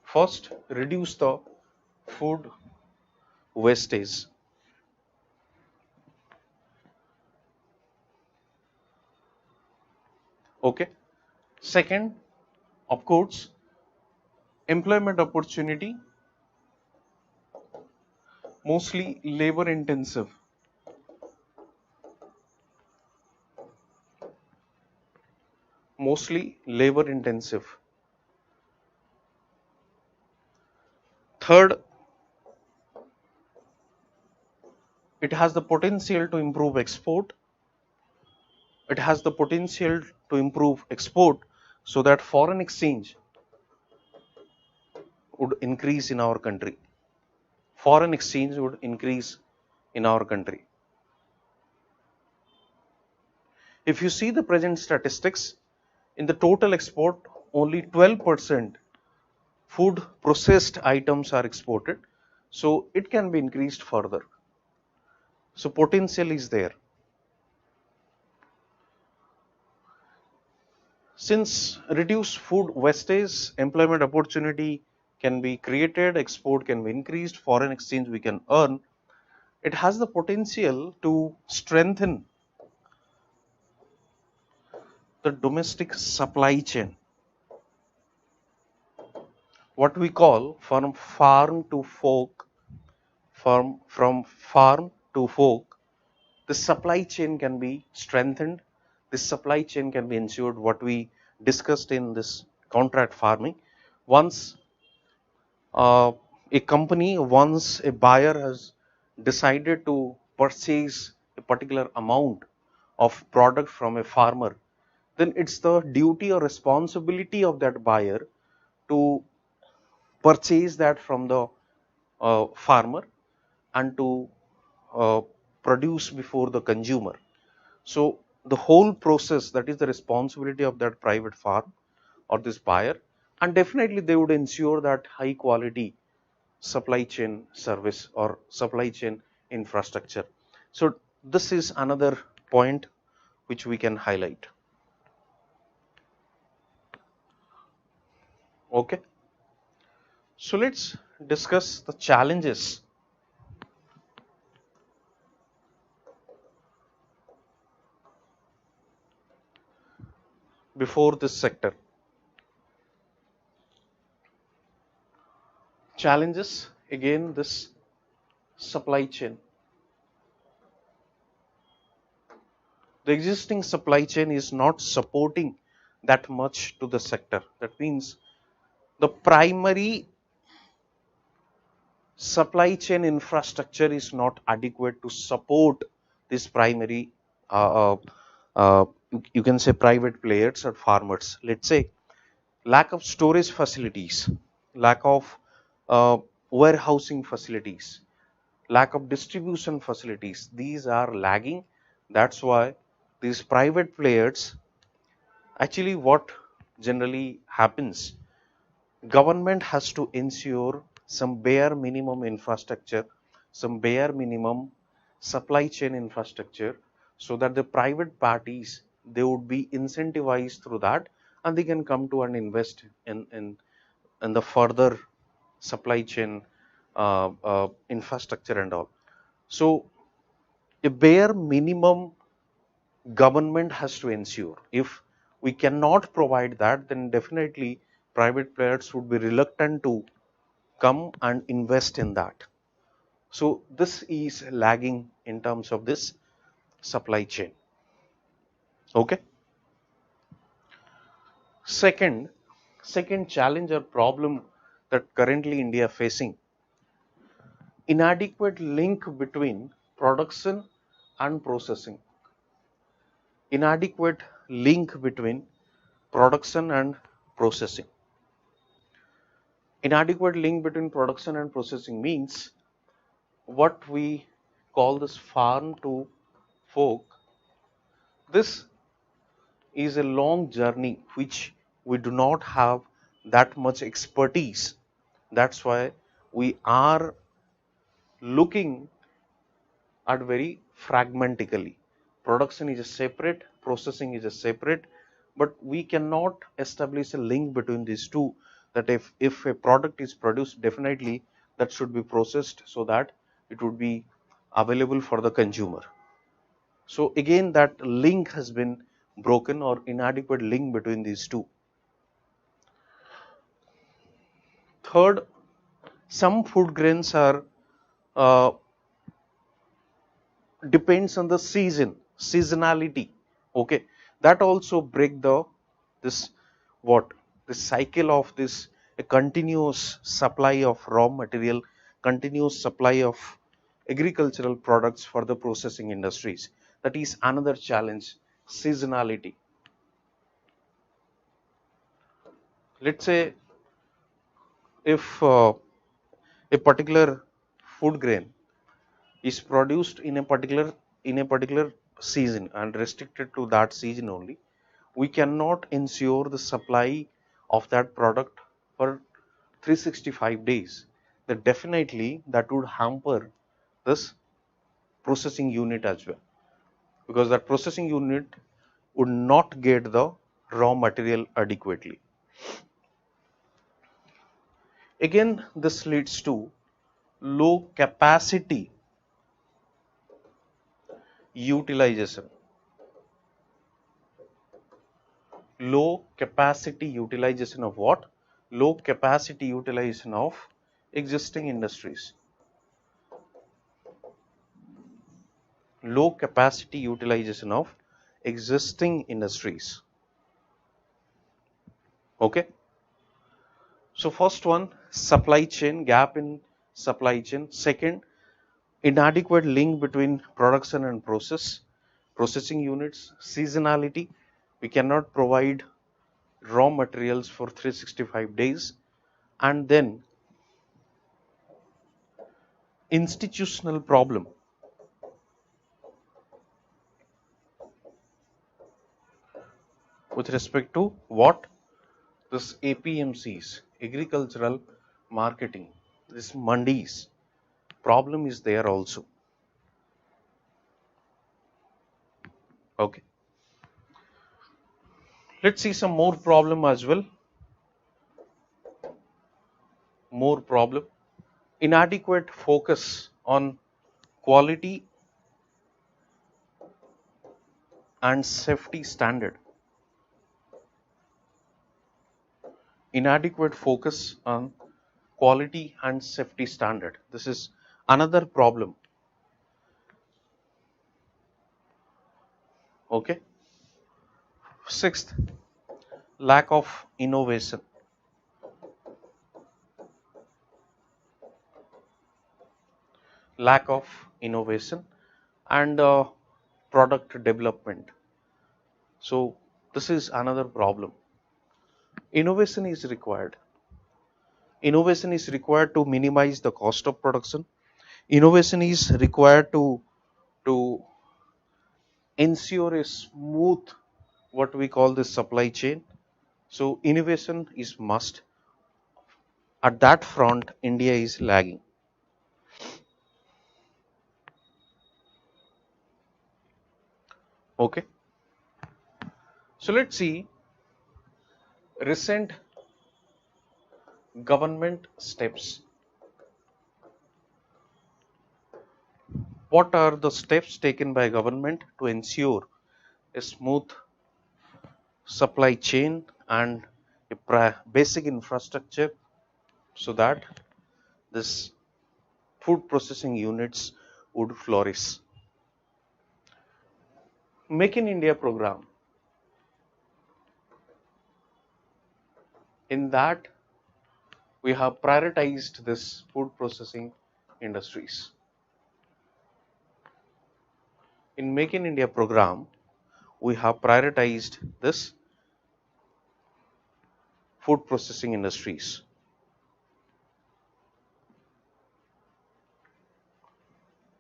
First, reduce the food wastage. Okay. Second, of course, employment opportunity, mostly labor intensive. Mostly labor intensive. Third, it has the potential to improve export. It has the potential to improve export, so that foreign exchange would increase in our country. Foreign exchange would increase in our country. If you see the present statistics, in the total export, only 12% food processed items are exported. So it can be increased further. So potential is there. Since reduced food wastage, employment opportunity can be created, export can be increased, foreign exchange we can earn, it has the potential to strengthen the domestic supply chain. What we call from farm to fork, from farm to fork, the supply chain can be strengthened. This supply chain can be ensured, what we discussed in this contract farming. Once a company, once a buyer has decided to purchase a particular amount of product from a farmer, then it's the duty or responsibility of that buyer to purchase that from the farmer and to uh, produce before the consumer. So the whole process, that is the responsibility of that private farm or this buyer, and definitely they would ensure that high quality supply chain service or supply chain infrastructure. So this is another point which we can highlight. Okay, so let's discuss the challenges before this sector. Challenges, again, this supply chain. The existing supply chain is not supporting that much to the sector. That means the primary supply chain infrastructure is not adequate to support this primary uh, uh, uh, you can say private players or farmers. Let's say lack of storage facilities, lack of warehousing facilities, lack of distribution facilities, these are lagging. That's why these private players, actually what generally happens, government has to ensure some bare minimum infrastructure, some bare minimum supply chain infrastructure, so that the private parties, they would be incentivized through that, and they can come to and invest in the further supply chain infrastructure and all. So a bare minimum government has to ensure. If we cannot provide that, then definitely private players would be reluctant to come and invest in that. So this is lagging in terms of this supply chain. Okay. Second challenge or problem that currently India facing: inadequate link between production and processing. Inadequate link between production and processing. Inadequate link between production and processing means what we call this farm to fork. This is a long journey which we do not have that much expertise. That's why we are looking at very fragmentically. Production is a separate, processing is a separate, but we cannot establish a link between these two, that if a product is produced, definitely that should be processed so that it would be available for the consumer. So again, that link has been broken, or inadequate link between these two. Third, some food grains are uh, depends on the seasonality. Okay, that also break this what the cycle of this, a continuous supply of raw material, continuous supply of agricultural products for the processing industries. That is another challenge, seasonality. Let's say if a particular food grain is produced in a particular season and restricted to that season only, we cannot ensure the supply of that product for 365 days. That definitely that would hamper this processing unit as well, because that processing unit would not get the raw material adequately. Again, this leads to low capacity utilization. Low capacity utilization of what? Low capacity utilization of existing industries. Low capacity utilization of existing industries. Okay. So first one, supply chain, gap in supply chain. Second, inadequate link between production and processing units. Seasonality, we cannot provide raw materials for 365 days. And then institutional problem. With respect to what? This APMCs, agricultural marketing, this mandis, problem is there also. Okay. Let's see some more problem as well. More problem. Inadequate focus on quality and safety standard. Inadequate focus on quality and safety standard. This is another problem. Okay. Sixth, lack of innovation. Lack of innovation and product development. So this is another problem. Innovation is required. Innovation is required to minimize the cost of production. Innovation is required to ensure a smooth, what we call the supply chain. So innovation is must. At that front, India is lagging. Okay, so let's see recent government steps. What are the steps taken by government to ensure a smooth supply chain and a basic infrastructure so that this food processing units would flourish? Make in India program, in that we have prioritized this food processing industries. In Make in India program, we have prioritized this food processing industries.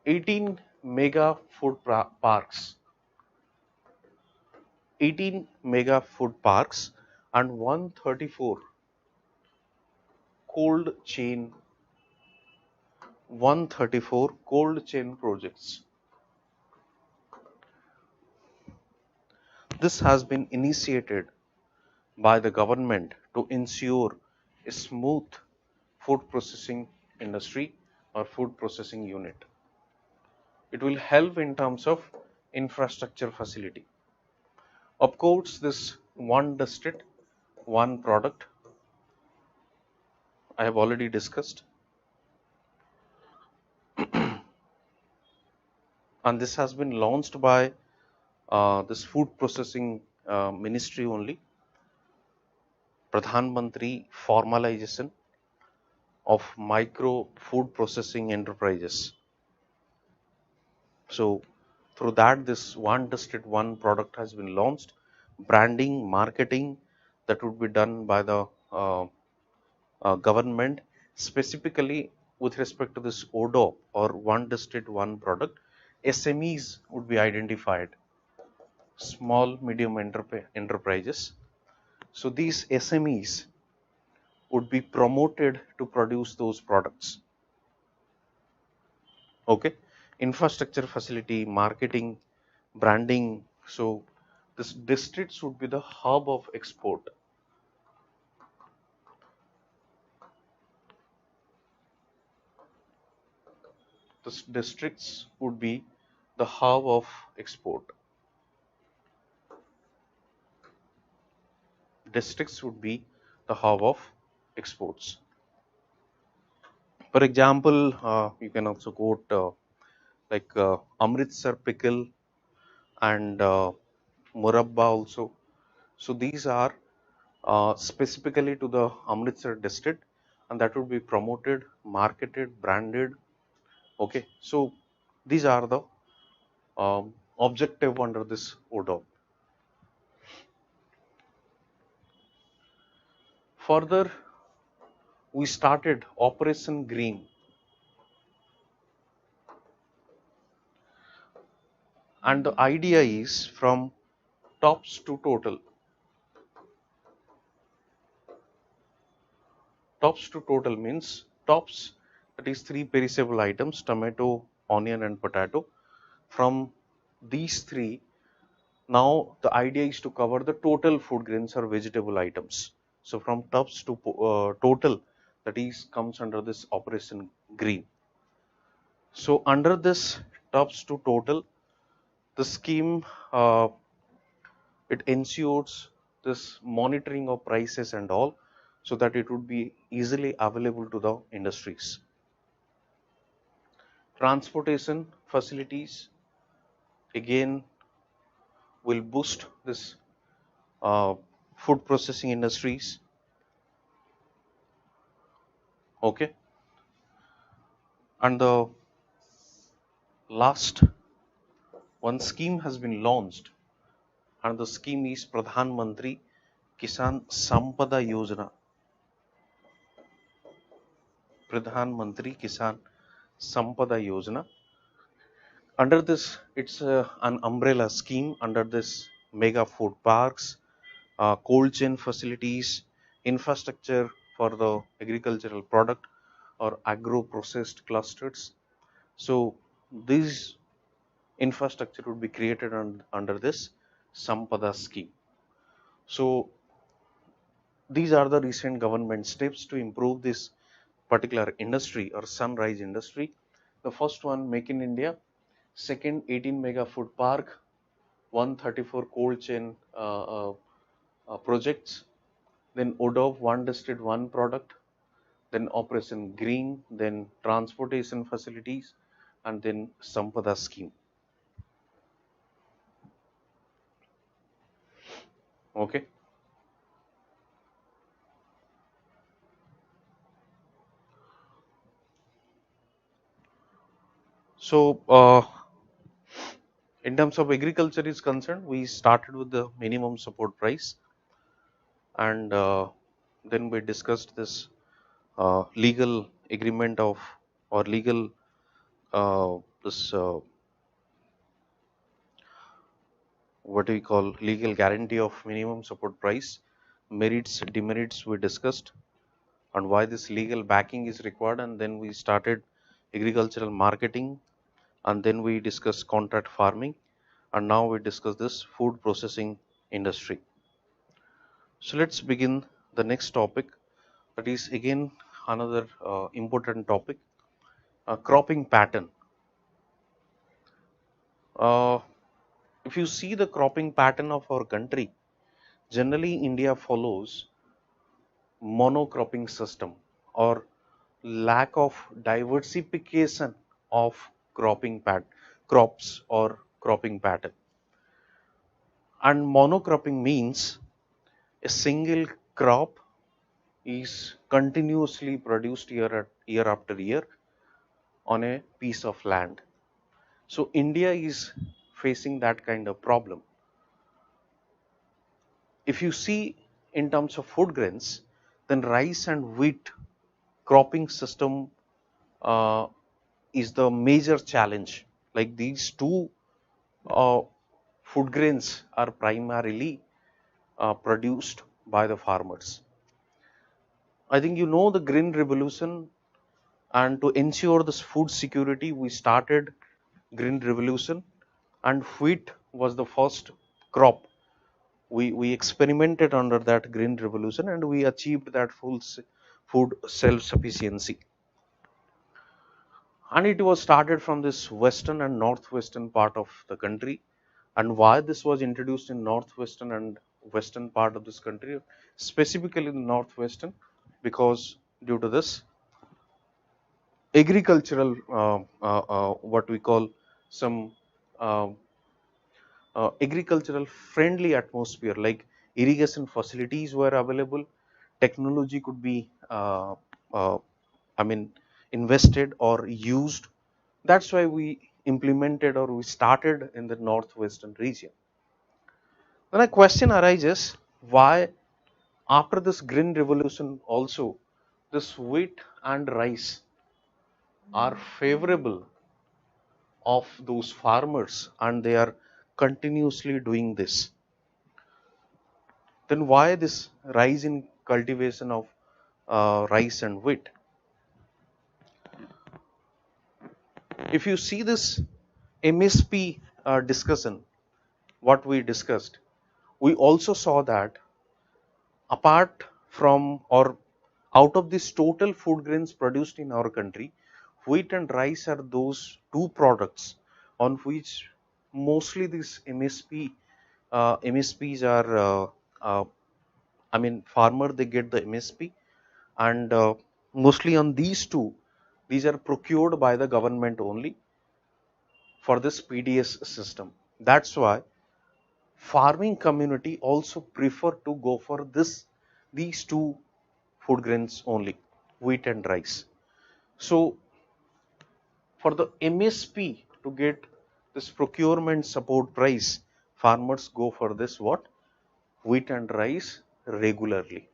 18 mega parks, 18 mega food parks and 134 cold chain 134 cold chain projects. This has been initiated by the government to ensure a smooth food processing industry or food processing unit. It will help in terms of infrastructure facility. Of course, this one district, one product, I have already discussed, and this has been launched by this food processing ministry only, Pradhan Mantri formalization of micro food processing enterprises. So through that, this one district, one product has been launched. Branding, marketing, that would be done by the government, specifically with respect to this ODO or one district, one product. SMEs would be identified, small medium enterprises. So these SMEs would be promoted to produce those products. Okay, infrastructure facility, marketing, branding. So this districts would be the hub of export. This districts would be the hub of export. Districts would be the hub of exports. For example, you can also quote like Amritsar pickle and Murabba also. So these are specifically to the Amritsar district, and that would be promoted, marketed, branded. Okay, so these are the objective under this ODO. Further, we started Operation Green, and the idea is from tops to total. Tops to total means tops, that is three perishable items, tomato, onion and potato. From these three, now the idea is to cover the total food grains or vegetable items. So from tops to total, that is comes under this Operation Green. So under this tops to total, the scheme it ensures this monitoring of prices and all, so that it would be easily available to the industries. Transportation facilities again will boost this uh, food processing industries. Okay, and the last one scheme has been launched, and the scheme is Pradhan Mantri Kisan Sampada Yojana. Pradhan Mantri Kisan Sampada Yojana. Under this, it's an umbrella scheme under this mega food parks, cold chain facilities, infrastructure for the agricultural product or agro processed clusters. So these infrastructure would be created under this Sampada scheme. So these are the recent government steps to improve this particular industry or sunrise industry. The first one, Make in India. Second, 18 mega food park, 134 cold chain projects. Then ODOV, one district, one product. Then Operation Green. Then transportation facilities, and then Sampada scheme. Okay. So in terms of agriculture is concerned, we started with the minimum support price, and then we discussed this legal agreement of or legal this what do we call legal guarantee of minimum support price, merits, demerits we discussed, and why this legal backing is required, and then we started agricultural marketing, and then we discussed contract farming, and now we discuss this food processing industry. So let's begin the next topic, that is again another important topic, cropping pattern. Uh, if you see the cropping pattern of our country, generally India follows monocropping system or lack of diversification of crops or cropping pattern. And monocropping means a single crop is continuously produced year after year on a piece of land. So India is facing that kind of problem. If you see in terms of food grains, then rice and wheat cropping system uh, is the major challenge. Like these two uh, food grains are primarily produced by the farmers. I think you know the Green Revolution, and to ensure this food security, we started Green Revolution, and wheat was the first crop. We experimented under that Green Revolution, and we achieved that food self-sufficiency. And it was started from this western and northwestern part of the country. And why this was introduced in northwestern and western part of this country, specifically in northwestern, because due to this agricultural what we call some uh, agricultural friendly atmosphere, like irrigation facilities were available, technology could be uh, I mean invested or used. That's why we implemented or we started in the northwestern region. Then a question arises, why after this green revolution also this wheat and rice are favorable of those farmers and they are continuously doing this? Then why this rise in cultivation of rice and wheat? If you see this MSP discussion, what we discussed, we also saw that apart from or out of this total food grains produced in our country, wheat and rice are those two products on which mostly these MSPs are farmer they get the MSP, and mostly on these two, these are procured by the government only for this PDS system. That's why farming community also prefer to go for these two food grains only, wheat and rice. So for the MSP to get this procurement support price, farmers go for this what? Wheat and rice regularly.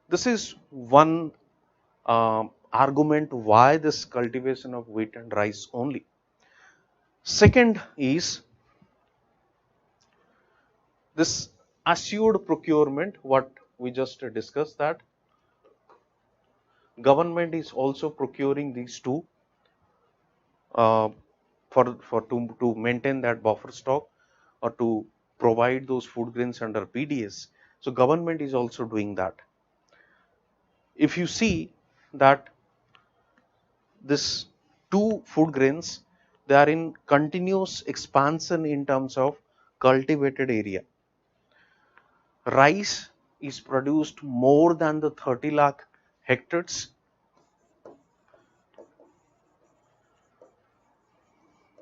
This is one argument why this cultivation of wheat and rice only. Second is this assured procurement, what we just discussed, that government is also procuring these two uh, to maintain that buffer stock or to provide those food grains under PDS. So government is also doing that. If you see that this two food grains, they are in continuous expansion in terms of cultivated area. Rice is produced more than the 30 lakh hectares,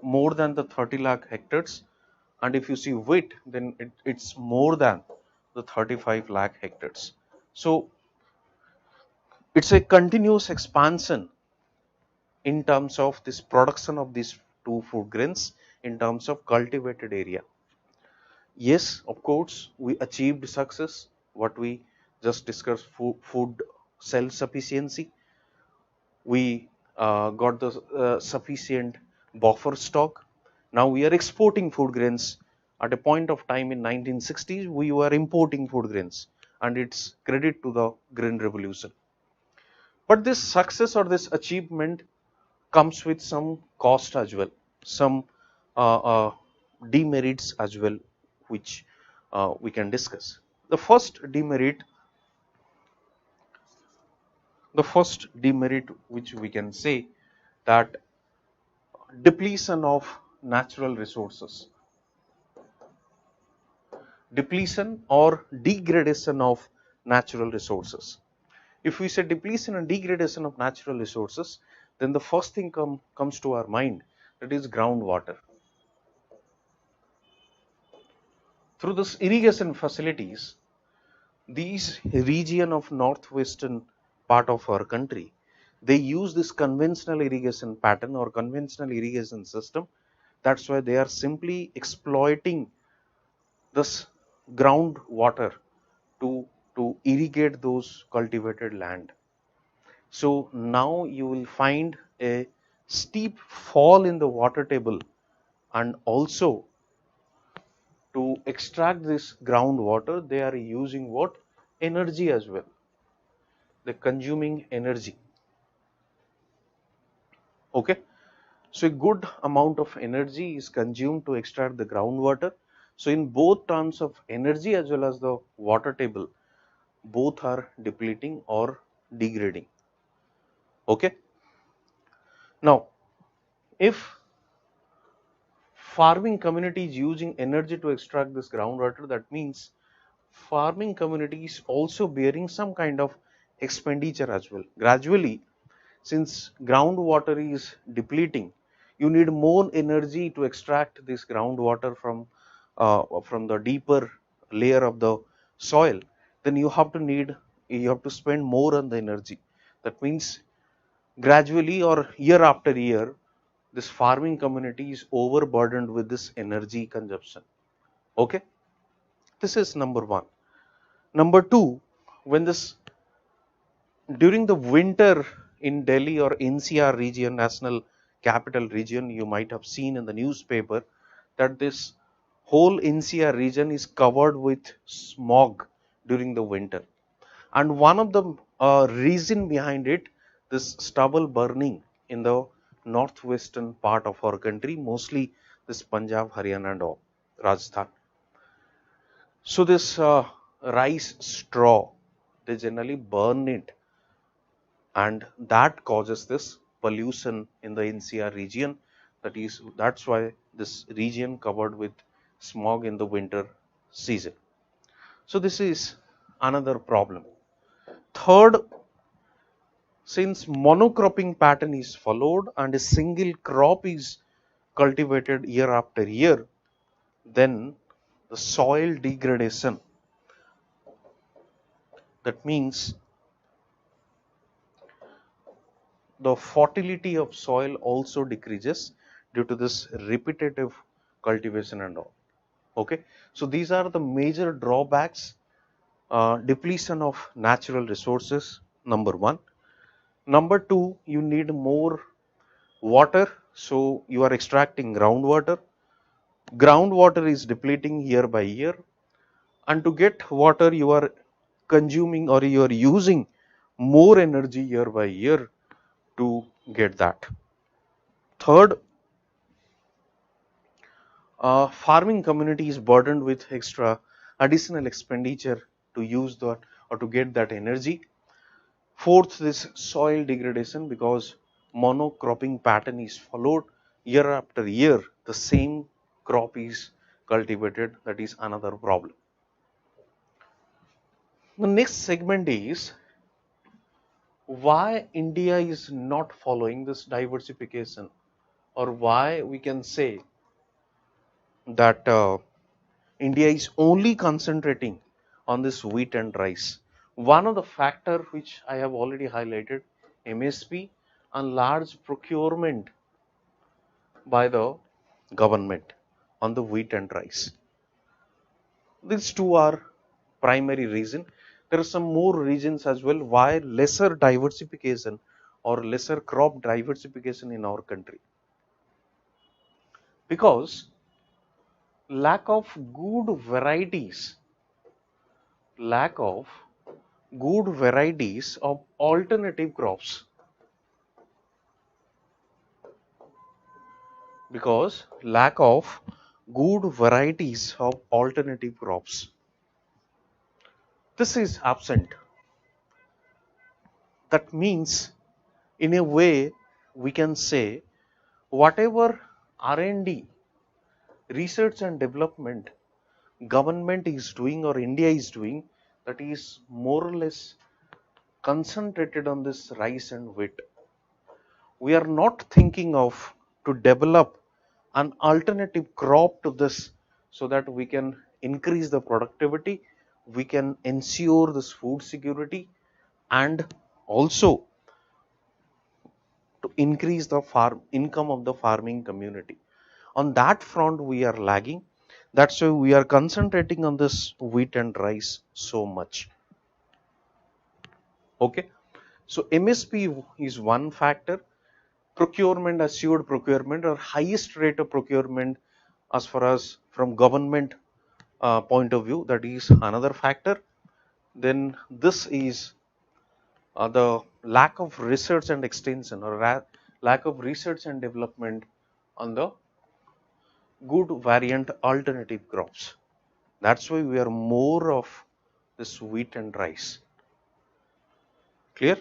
more than the 30 lakh hectares, and if you see wheat, then it's more than the 35 lakh hectares. So it's a continuous expansion in terms of this production of these two food grains in terms of cultivated area. Yes, of course, we achieved success, what we just discussed, food self-sufficiency. We got the sufficient buffer stock. Now we are exporting food grains. At a point of time in 1960s, we were importing food grains, and it's credit to the Green Revolution. But this success or this achievement comes with some cost as well, some uh, uh, demerits as well, which we can discuss. The first demerit, which we can say, that depletion of natural resources, depletion or degradation of natural resources. If we say depletion and degradation of natural resources, then the first thing comes to our mind, that is groundwater. Through this irrigation facilities, these region of northwestern part of our country, they use this conventional irrigation pattern or conventional irrigation system. That's why they are simply exploiting this groundwater to irrigate those cultivated land. So now you will find a steep fall in the water table, and also to extract this groundwater they are using what? Energy as well. They're consuming energy. Okay, so a good amount of energy is consumed to extract the groundwater. So in both terms of energy as well as the water table, both are depleting or degrading. Okay, now if farming community is using energy to extract this groundwater, that means farming community is also bearing some kind of expenditure as well. Gradually, since groundwater is depleting, you need more energy to extract this groundwater from the deeper layer of the soil. Then you have to spend more on the energy. That means gradually or year after year, this farming community is overburdened with this energy consumption. Okay, this is number one. Number two, when this during the winter in Delhi or NCR region, National Capital Region, you might have seen in the newspaper that this whole NCR region is covered with smog during the winter. And one of the reason behind it, this stubble burning in the northwestern part of our country, mostly this Punjab, Haryana and all, Rajasthan. So this rice straw, they generally burn it, and that causes this pollution in the NCR region. That's why this region covered with smog in the winter season. So this is another problem. Third, since monocropping pattern is followed and a single crop is cultivated year after year, then the soil degradation, that means the fertility of soil also decreases due to this repetitive cultivation and all. Okay, so these are the major drawbacks. Depletion of natural resources, number one. Number two, you need more water, so you are extracting groundwater. Groundwater is depleting year by year, and to get water you are consuming or you are using more energy year by year to get that. Third, farming community is burdened with extra additional expenditure to use that or to get that energy. Fourth, this soil degradation, because monocropping pattern is followed year after year, the same crop is cultivated, that is another problem. The next segment is why India is not following this diversification, or why we can say that India is only concentrating on this wheat and rice. One of the factor which I have already highlighted, MSP and large procurement by the government on the wheat and rice. These two are primary reason. There are some more reasons as well why lesser diversification or lesser crop diversification in our country. Because lack of good varieties, lack of good varieties of alternative crops, because lack of good varieties of alternative crops, this is absent. That means in a way we can say whatever R&D, research and development government is doing or India is doing, that is more or less concentrated on this rice and wheat. We are not thinking of to develop an alternative crop to this so that we can increase the productivity, we can ensure this food security, and also to increase the farm income of the farming community. On that front we are lagging. That's why we are concentrating on this wheat and rice so much. Okay, so MSP is one factor. Procurement, assured procurement or highest rate of procurement as far as from government point of view, that is another factor. Then this is the lack of research and extension or lack of research and development on the good variant alternative crops. That's why we are more of this wheat and rice. Clear?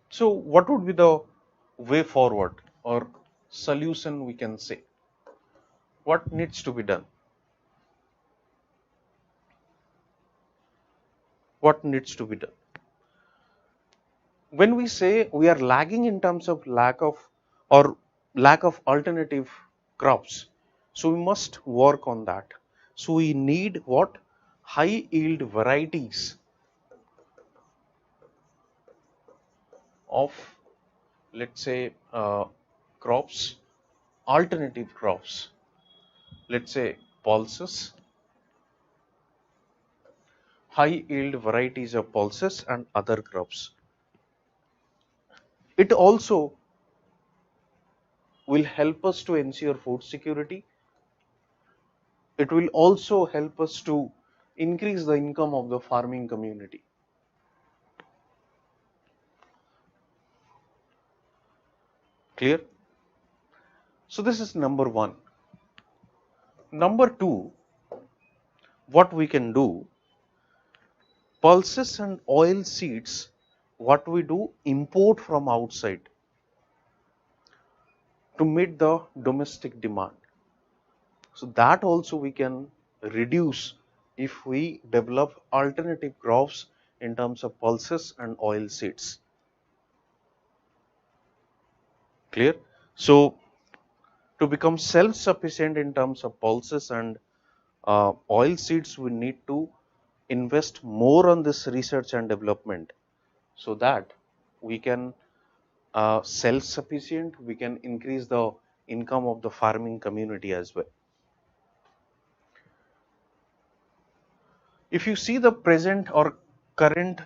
So what would be the way forward or solution we can say? What needs to be done? What needs to be done? When we say we are lagging in terms of lack of or lack of alternative crops, so we must work on that. So we need what? High yield varieties of, let's say, crops, alternative crops, let's say pulses, high yield varieties of pulses and other crops. It also will help us to ensure food security. It will also help us to increase the income of the farming community. Clear? So this is number one. Number two, what we can do, pulses and oil seeds, what we do, import from outside to meet the domestic demand. So that also we can reduce if we develop alternative crops in terms of pulses and oil seeds. Clear? So to become self-sufficient in terms of pulses and oil seeds, we need to invest more on this research and development so that we can self-sufficient, we can increase the income of the farming community as well. If you see the present or current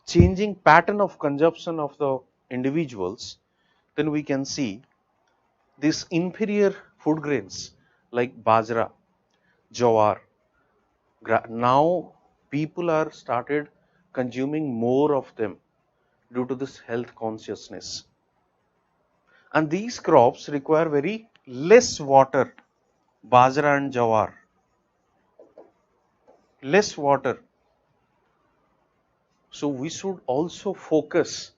changing pattern of consumption of the individuals, then we can see These inferior food grains like bajra, jowar, now people are started consuming more of them due to this health consciousness. And these crops require very less water, bajra and jowar, less water. So we should also focus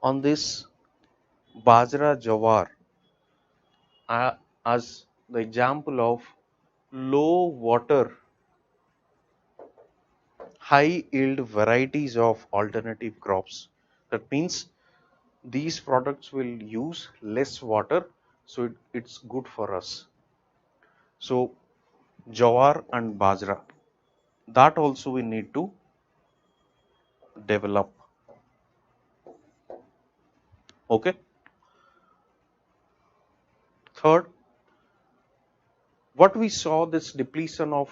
on this bajra jowar as the example of low water, high yield varieties of alternative crops. That means these products will use less water, so it's good for us. So jowar and bajra, that also we need to develop. Okay. Third, what we saw, this depletion of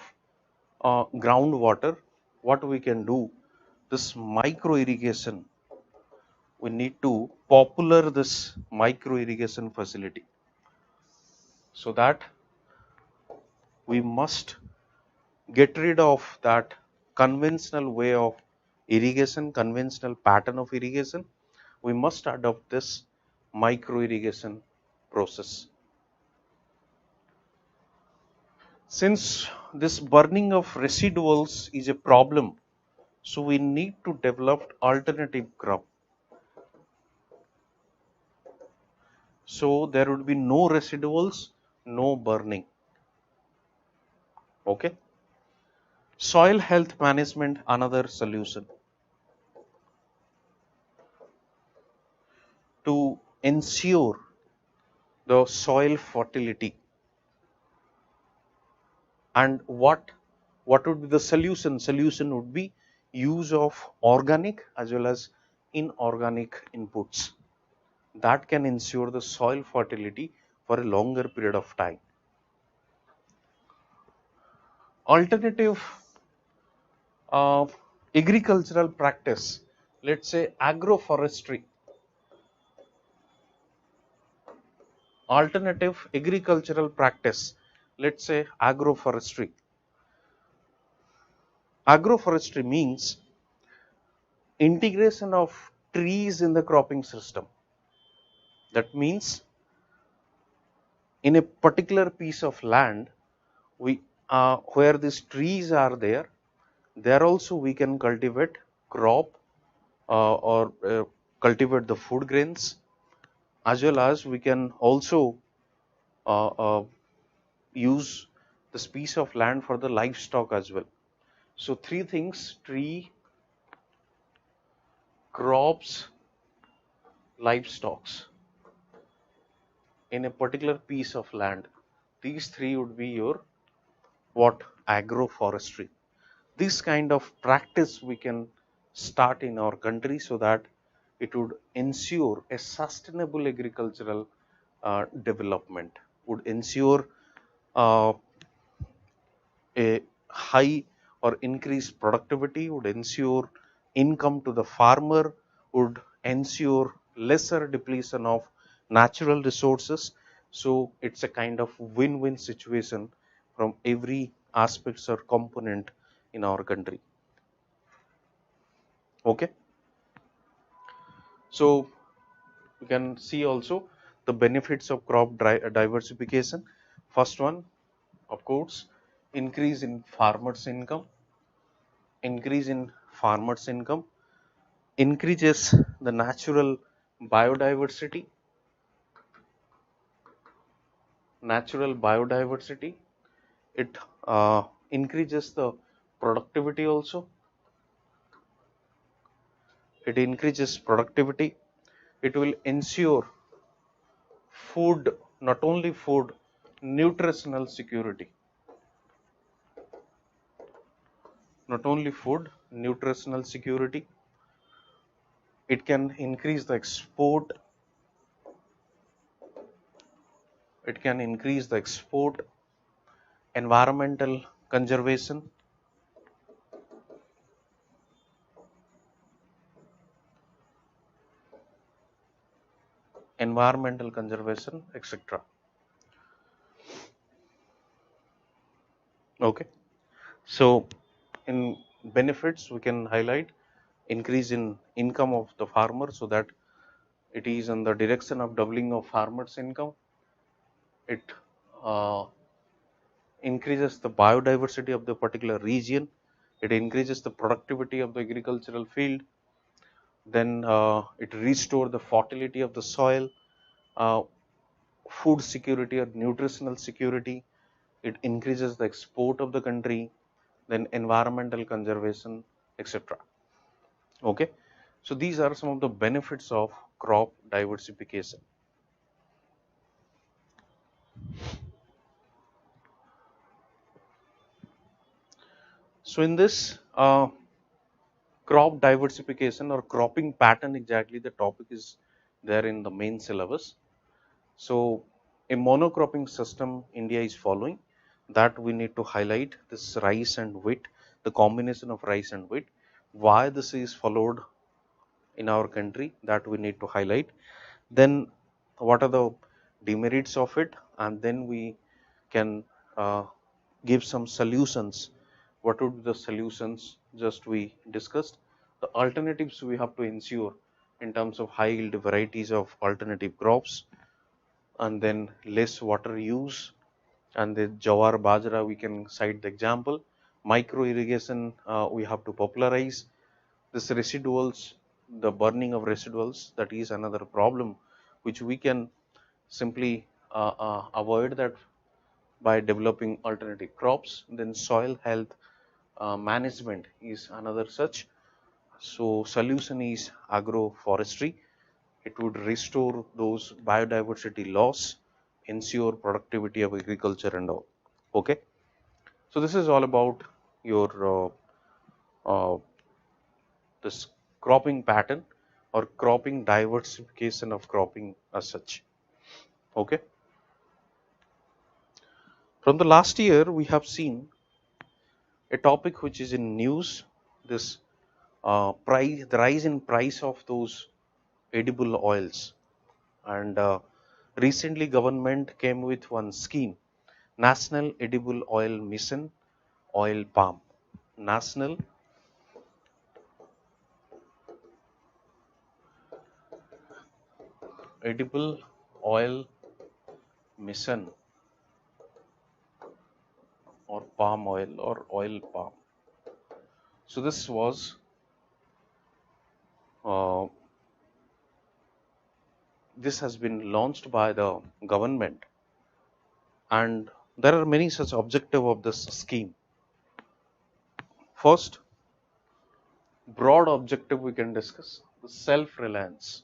groundwater, what we can do, this micro irrigation, we need to popular this micro irrigation facility, so that we must get rid of that conventional way of irrigation, conventional pattern of irrigation. We must adopt this micro irrigation process. Since this burning of residuals is a problem, so we need to develop alternative crop. So there would be no residuals, no burning. Okay. Soil health management, another solution to ensure the soil fertility. And what would be the solution? Solution would be use of organic as well as inorganic inputs that can ensure the soil fertility for a longer period of time. Alternative agricultural practice, let's say agroforestry. Alternative agricultural practice, let's say agroforestry. Agroforestry means integration of trees in the cropping system. That means in a particular piece of land, we where these trees are there also we can cultivate crop, or cultivate the food grains, as well as we can also uh, uh, use this piece of land for the livestock as well. So three things: tree, crops, livestocks in a particular piece of land. These three would be your what? Agroforestry. This kind of practice we can start in our country, so that it would ensure a sustainable agricultural development, would ensure uh, a high or increased productivity, would ensure income to the farmer, would ensure lesser depletion of natural resources. So it's a kind of win-win situation from every aspects or component in our country. Okay. So you can see also the benefits of crop diversification. First one, of course, increase in farmers income. Increase in farmers income increases the natural biodiversity. Natural biodiversity, it increases the productivity also. It increases productivity. It will ensure food, not only food, nutritional security. Not only food, nutritional security. It can increase the export. It can increase the export. Environmental conservation. Environmental conservation, etc. Okay. So in benefits, we can highlight increase in income of the farmer, so that it is in the direction of doubling of farmers' income. It uh, increases the biodiversity of the particular region. It increases the productivity of the agricultural field. Then it restores the fertility of the soil, uh, food security or nutritional security. It increases the export of the country, then environmental conservation, etc. Okay, so these are some of the benefits of crop diversification. So in this crop diversification or cropping pattern, exactly the topic is there in the main syllabus. So a monocropping system India is following, that we need to highlight this rice and wheat, the combination of rice and wheat, why this is followed in our country, that we need to highlight. Then what are the demerits of it, and then we can uh, give some solutions. What would be the solutions just we discussed? The alternatives we have to ensure in terms of high yield varieties of alternative crops, and then less water use, and the jawar bajra we can cite the example. Micro irrigation we have to popularize. This residuals, the burning of residuals, that is another problem which we can simply avoid that by developing alternative crops. Then soil health management is another such. So solution is agroforestry. It would restore those biodiversity loss, ensure productivity of agriculture and all. Okay, so this is all about your this cropping pattern or cropping diversification of cropping as such. Okay, from the last year we have seen a topic which is in news, this price, the rise in price of those edible oils. And recently government came with one scheme, National Edible Oil Mission, oil palm. National Edible Oil Mission, or palm oil or oil palm. So this was uh, this has been launched by the government, and there are many such objective of this scheme. First, broad objective we can discuss, the self-reliance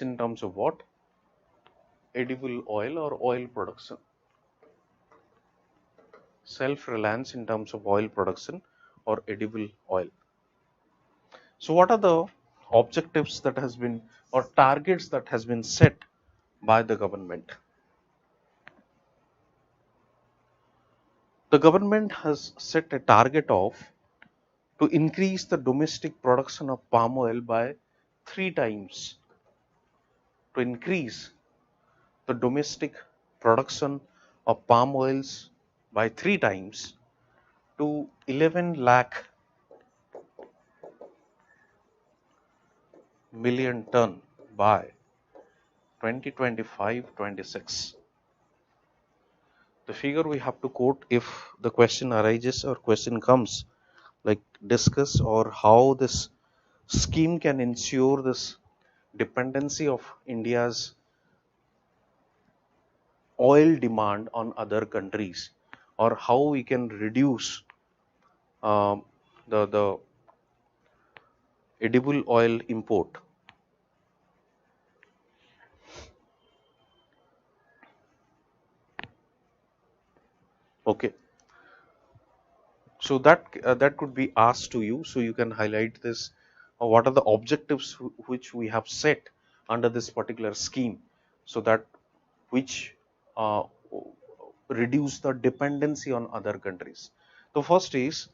in terms of what? Edible oil or oil production. Self-reliance in terms of oil production or edible oil. So what are the objectives that has been, or targets that has been set by the government? The government has set a target of to increase the domestic production of palm oil by 3 times. To increase the domestic production of palm oils by 3 times to 11 lakh million ton by 2025-26. The figure we have to quote if the question arises or question comes, like discuss or how this scheme can ensure this dependency of India's oil demand on other countries, or how we can reduce um, the edible oil import. Okay, so that could be asked to you, so you can highlight this. What are the objectives which we have set under this particular scheme, so that which uh, reduce the dependency on other countries. The first is,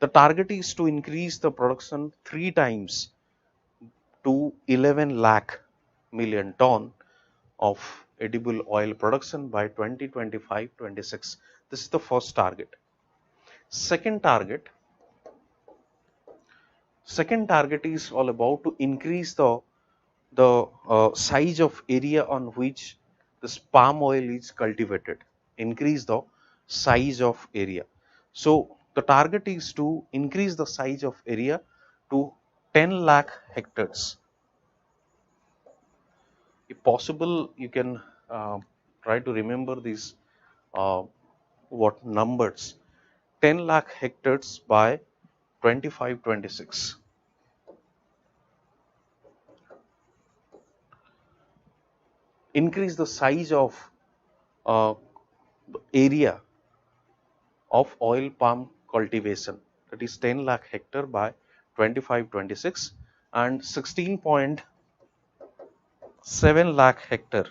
the target is to increase the production 3 times to 11 lakh million ton of edible oil production by 2025-26. This is the first target. Second target is all about to increase the size of area on which this palm oil is cultivated. Increase the size of area. So the target is to increase the size of area to 10 lakh hectares. If possible, you can try to remember these what numbers. 10 lakh hectares by 25-26. Increase the size of uh, area of oil palm cultivation, that is 10 lakh hectare by 25-26, and 16.7 lakh hectare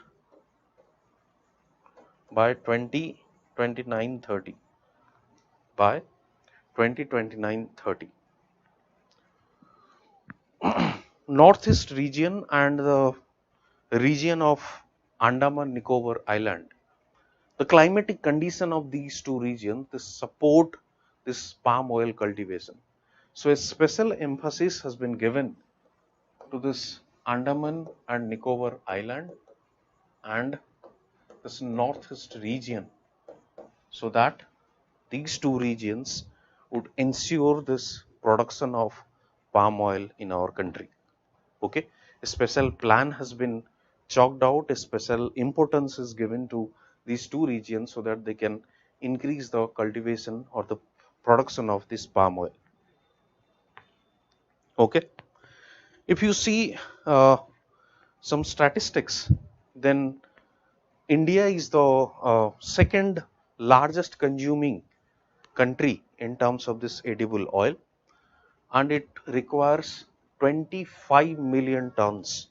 by 2029-30. By 2029-30. Northeast region and the region of Andaman Nicobar Island. The climatic condition of these two regions this support this palm oil cultivation. So a special emphasis has been given to this Andaman and Nicobar Island and this northeast region, so that these two regions would ensure this production of palm oil in our country. Okay, a special plan has been chalked out, a special importance is given to these two regions so that they can increase the cultivation or the production of this palm oil. Okay, if you see some statistics, then India is the second largest consuming country in terms of this edible oil, and it requires 25 million tons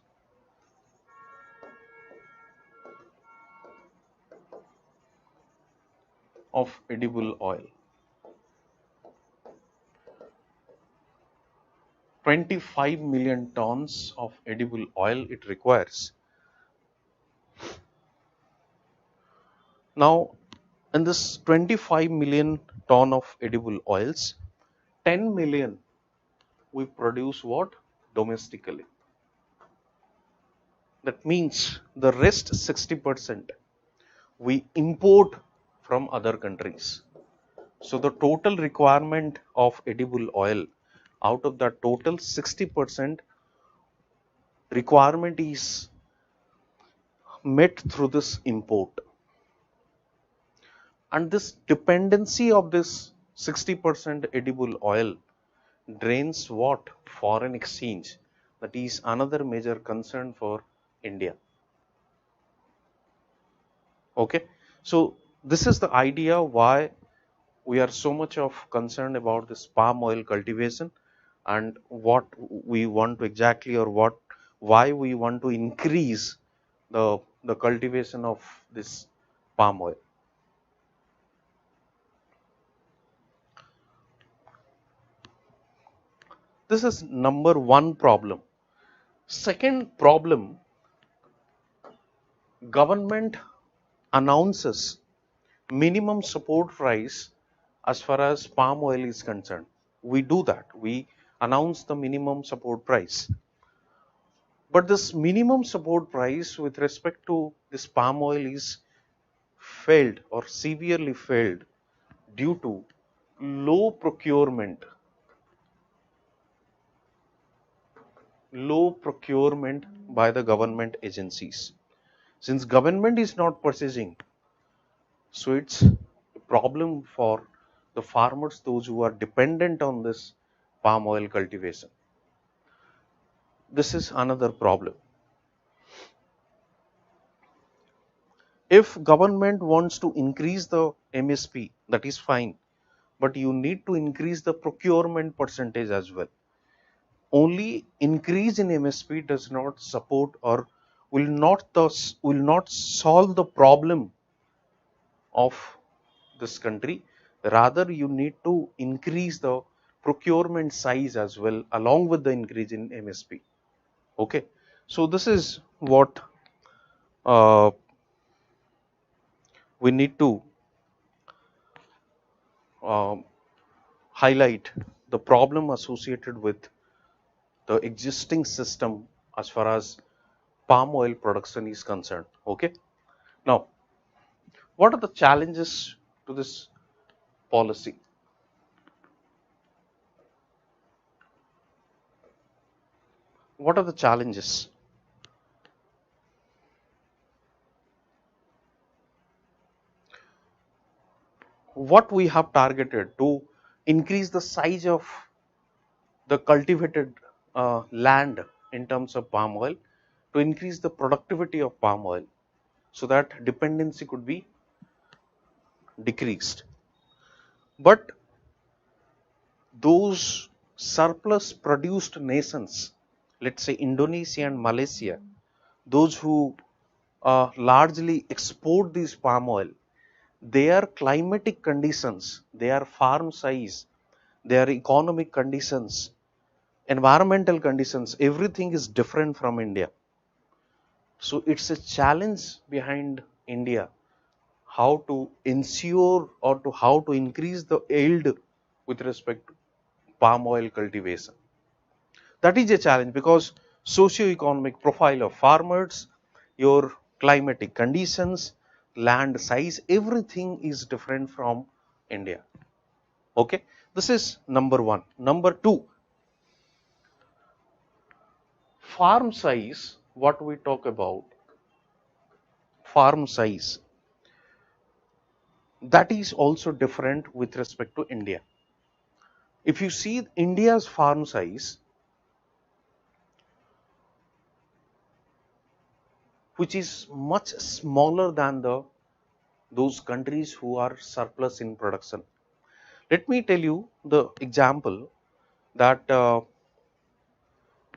of edible oil. 25 million tons of edible oil it requires. Now, in this 25 million ton of edible oils, 10 million we produce what? Domestically. That means the rest 60% we import from other countries. So the total requirement of edible oil, out of that total 60% requirement is met through this import. And this dependency of this 60% edible oil drains what? Foreign exchange. That is another major concern for India. Okay, so this is the idea why we are so much of concerned about this palm oil cultivation and what we want to exactly, or what why we want to increase the cultivation of this palm oil. This is number one problem. Second problem, government announces minimum support price as far as palm oil is concerned. We do that, we announce the minimum support price. But this minimum support price with respect to this palm oil is failed or severely failed due to low procurement by the government agencies. Since government is not purchasing, so it's a problem for the farmers, those who are dependent on this palm oil cultivation. This is another problem. If government wants to increase the MSP, that is fine, but you need to increase the procurement percentage as well. Only increase in MSP does not support or will not solve the problem of this country. Rather, you need to increase the procurement size as well along with the increase in MSP. Okay, so this is what we need to um, highlight the problem associated with the existing system as far as palm oil production is concerned. Okay. Now, what are the challenges to this policy? What are the challenges? What we have targeted to increase the size of the cultivated land in terms of palm oil, to increase the productivity of palm oil so that dependency could be decreased. But those surplus produced nations, let's say Indonesia and Malaysia, those who largely export this palm oil, their climatic conditions, their farm size, their economic conditions, environmental conditions, everything is different from India. So it's a challenge behind India how to ensure or to how to increase the yield with respect to palm oil cultivation. That is a challenge because socio-economic profile of farmers, your climatic conditions, land size, everything is different from India. Okay, this is number one. Number two, farm size. What we talk about, farm size, that is also different with respect to India. If you see India's farm size, which is much smaller than those countries who are surplus in production. Let me tell you the example that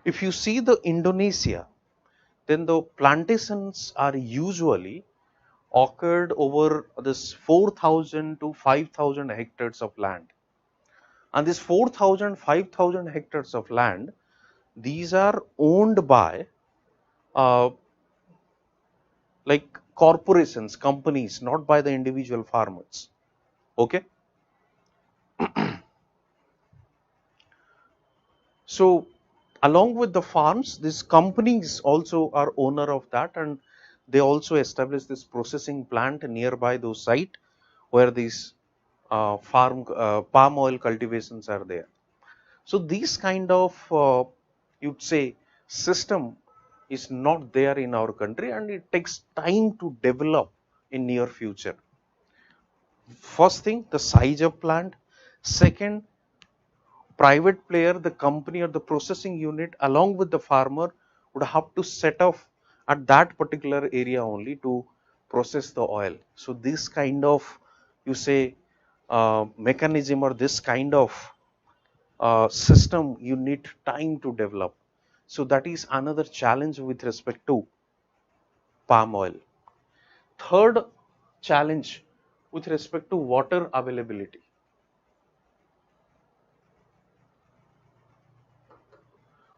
if you see the Indonesia, then the plantations are usually occurred over this 4,000 to 5,000 hectares of land. And this 4,000, 5,000 hectares of land, these are owned by uh, like corporations, companies, not by the individual farmers. Okay. So along with the farms, these companies also are owner of that, and they also establish this processing plant nearby those site where these palm oil cultivations are there. So these kind of you'd say system is not there in our country, and it takes time to develop in near future. First thing, the size of plant. Second, private player, the company or the processing unit along with the farmer would have to set off at that particular area only to process the oil. So this kind of, you say, mechanism or this kind of system, you need time to develop. So that is another challenge with respect to palm oil. Third challenge with respect to water availability.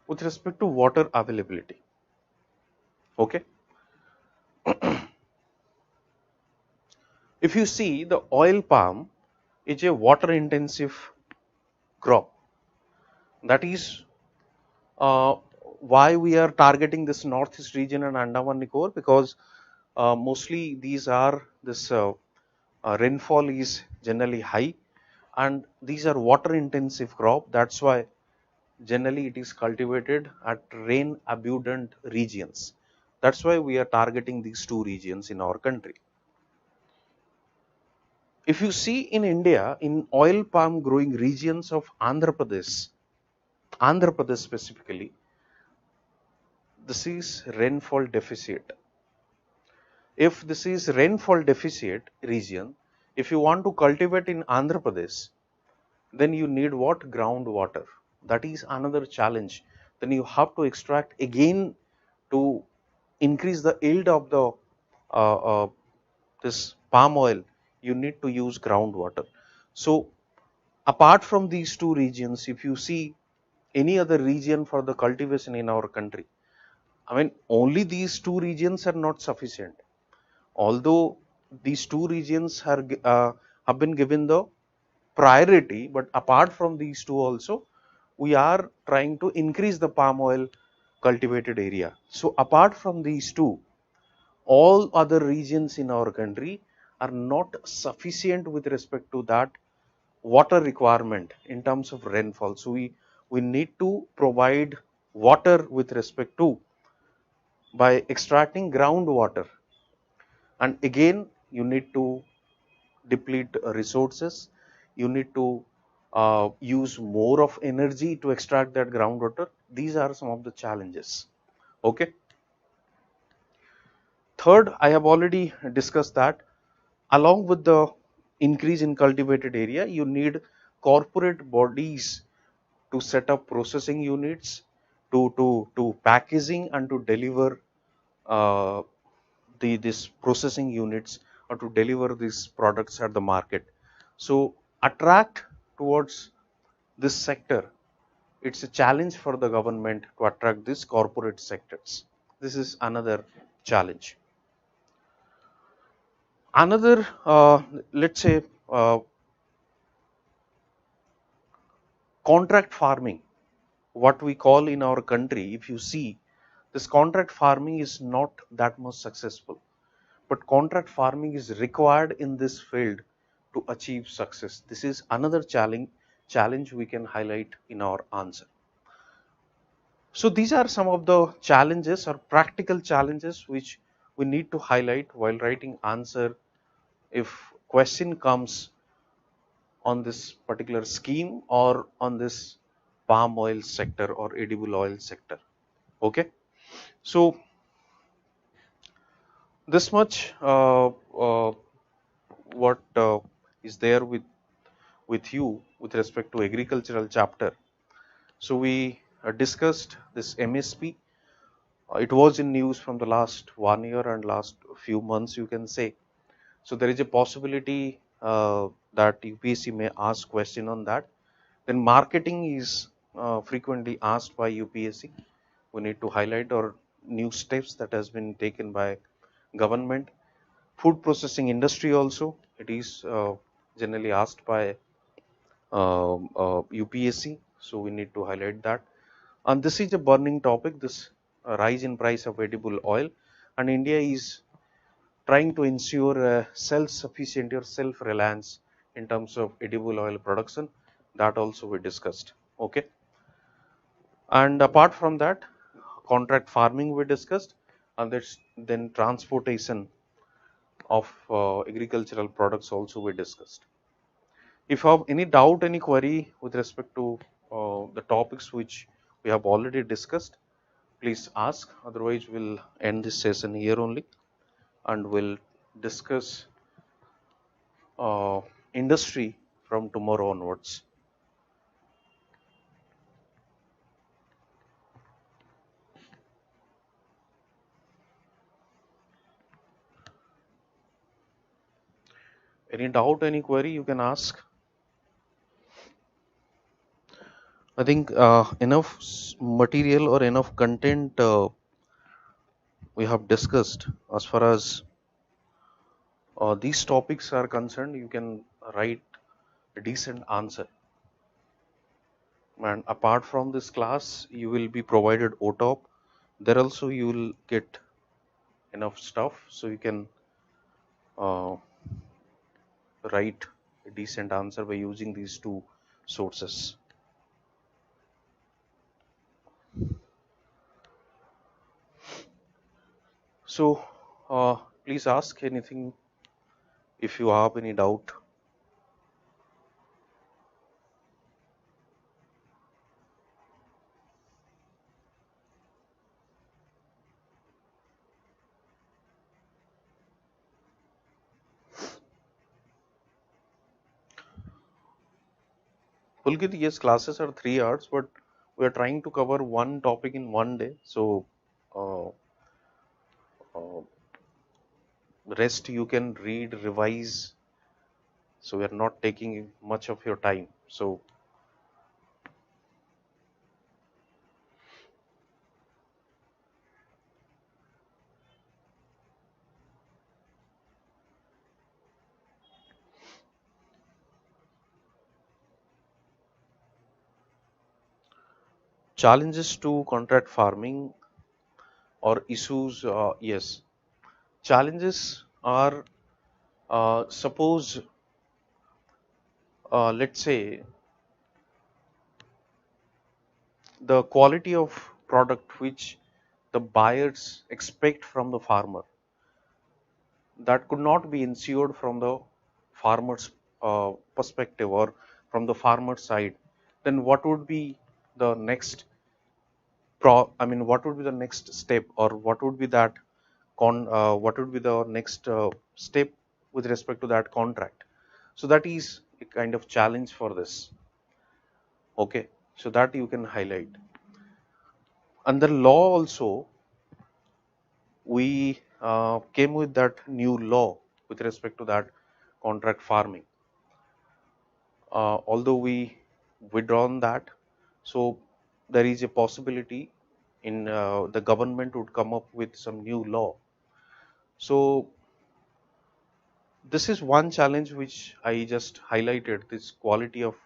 With respect to water availability. Okay. If you see, the oil palm is a water intensive crop. That is uh, why we are targeting this northeast region and Andaman Nicobar, because mostly these are this rainfall is generally high, and these are water intensive crop. That's why generally it is cultivated at rain abundant regions. That's why we are targeting these two regions in our country. If you see in India, in oil palm growing regions of Andhra Pradesh specifically, this is rainfall deficit. If this is rainfall deficit region, if you want to cultivate in Andhra Pradesh, then you need what? Groundwater. That is another challenge. Then you have to extract again to increase the yield of the this palm oil. You need to use groundwater. So apart from these two regions, if you see any other region for the cultivation in our country, I mean, only these two regions are not sufficient. Although these two regions have been given the priority, but apart from these two also, we are trying to increase the palm oil cultivated area. So apart from these two, all other regions in our country are not sufficient with respect to that water requirement in terms of rainfall. So we need to provide water with respect to by extracting groundwater, and again you need to deplete resources, you need to use more of energy to extract that groundwater. These are some of the challenges. Okay. Third, I have already discussed that along with the increase in cultivated area, you need corporate bodies to set up processing units, to packaging and to deliver uh, this processing units, or to deliver these products at the market. So attract towards this sector, it's a challenge for the government to attract these corporate sectors. This is another challenge. Another, let's say, contract farming, what we call in our country, if you see, this contract farming is not that much successful, but contract farming is required in this field to achieve success. This is another challenge we can highlight in our answer. So these are some of the challenges or practical challenges which we need to highlight while writing answer if question comes on this particular scheme or on this palm oil sector or edible oil sector. Okay. So this much what is there with you with respect to agricultural chapter. So we discussed this MSP. It was in news from the last 1 year and last few months, you can say. So there is a possibility that UPSC may ask question on that. Then marketing is frequently asked by UPSC. We need to highlight or new steps that has been taken by government. Food processing industry also, it is generally asked by UPSC, so we need to highlight that. And this is a burning topic, this rise in price of edible oil, and India is trying to ensure self-sufficiency or self-reliance in terms of edible oil production. That also we discussed. Okay. And apart from that, contract farming we discussed, and that's then transportation of agricultural products also we discussed. If you have any doubt, any query with respect to the topics which we have already discussed, please ask. Otherwise, we'll end this session here only and we'll discuss industry from tomorrow onwards. Any doubt, any query, you can ask. I think enough material or enough content we have discussed as far as these topics are concerned. You can write a decent answer. And apart from this class, you will be provided OTOP. There also you will get enough stuff, so you can uh, write a decent answer by using these two sources. So please ask anything if you have any doubt. Pulkit, yes, classes are 3 hours, but we are trying to cover one topic in one day. So uh, uh, rest you can read, revise. So we are not taking much of your time. So Challenges to contract farming or issues, yes. Challenges are, suppose, let's say, the quality of product which the buyers expect from the farmer, that could not be ensured from the farmer's perspective or from the farmer side, then what would be the next what would be the next step, or what would be that what would be the next step with respect to that contract? So that is a kind of challenge for this. Okay, so that you can highlight. Under law also, we came with that new law with respect to that contract farming. Although we withdrawn that, so there is a possibility in the government would come up with some new law. So this is one challenge which I just highlighted, this quality of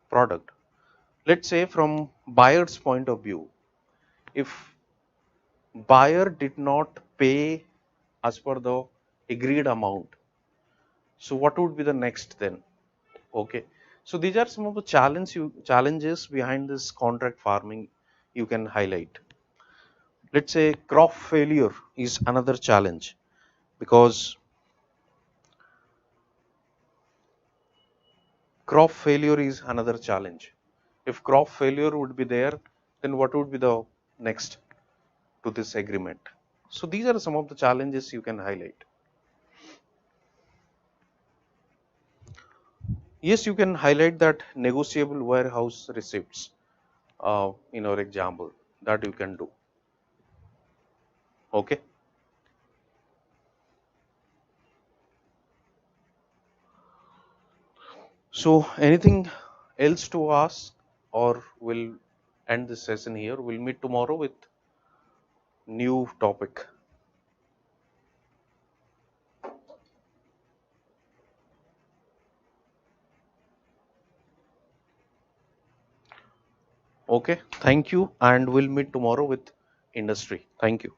product. Let's say from buyer's point of view, if buyer did not pay as per the agreed amount, so what would be the next then? Okay, so these are some of the challenges behind this contract farming you can highlight. Let's say crop failure is another challenge, because crop failure is another challenge. If crop failure would be there, then what would be the next to this agreement? So these are some of the challenges you can highlight. Yes, you can highlight that negotiable warehouse receipts in our example, that you can do. Okay. So anything else to ask, or we'll end this session here? We'll meet tomorrow with new topic. Okay, thank you, and we'll meet tomorrow with industry. Thank you.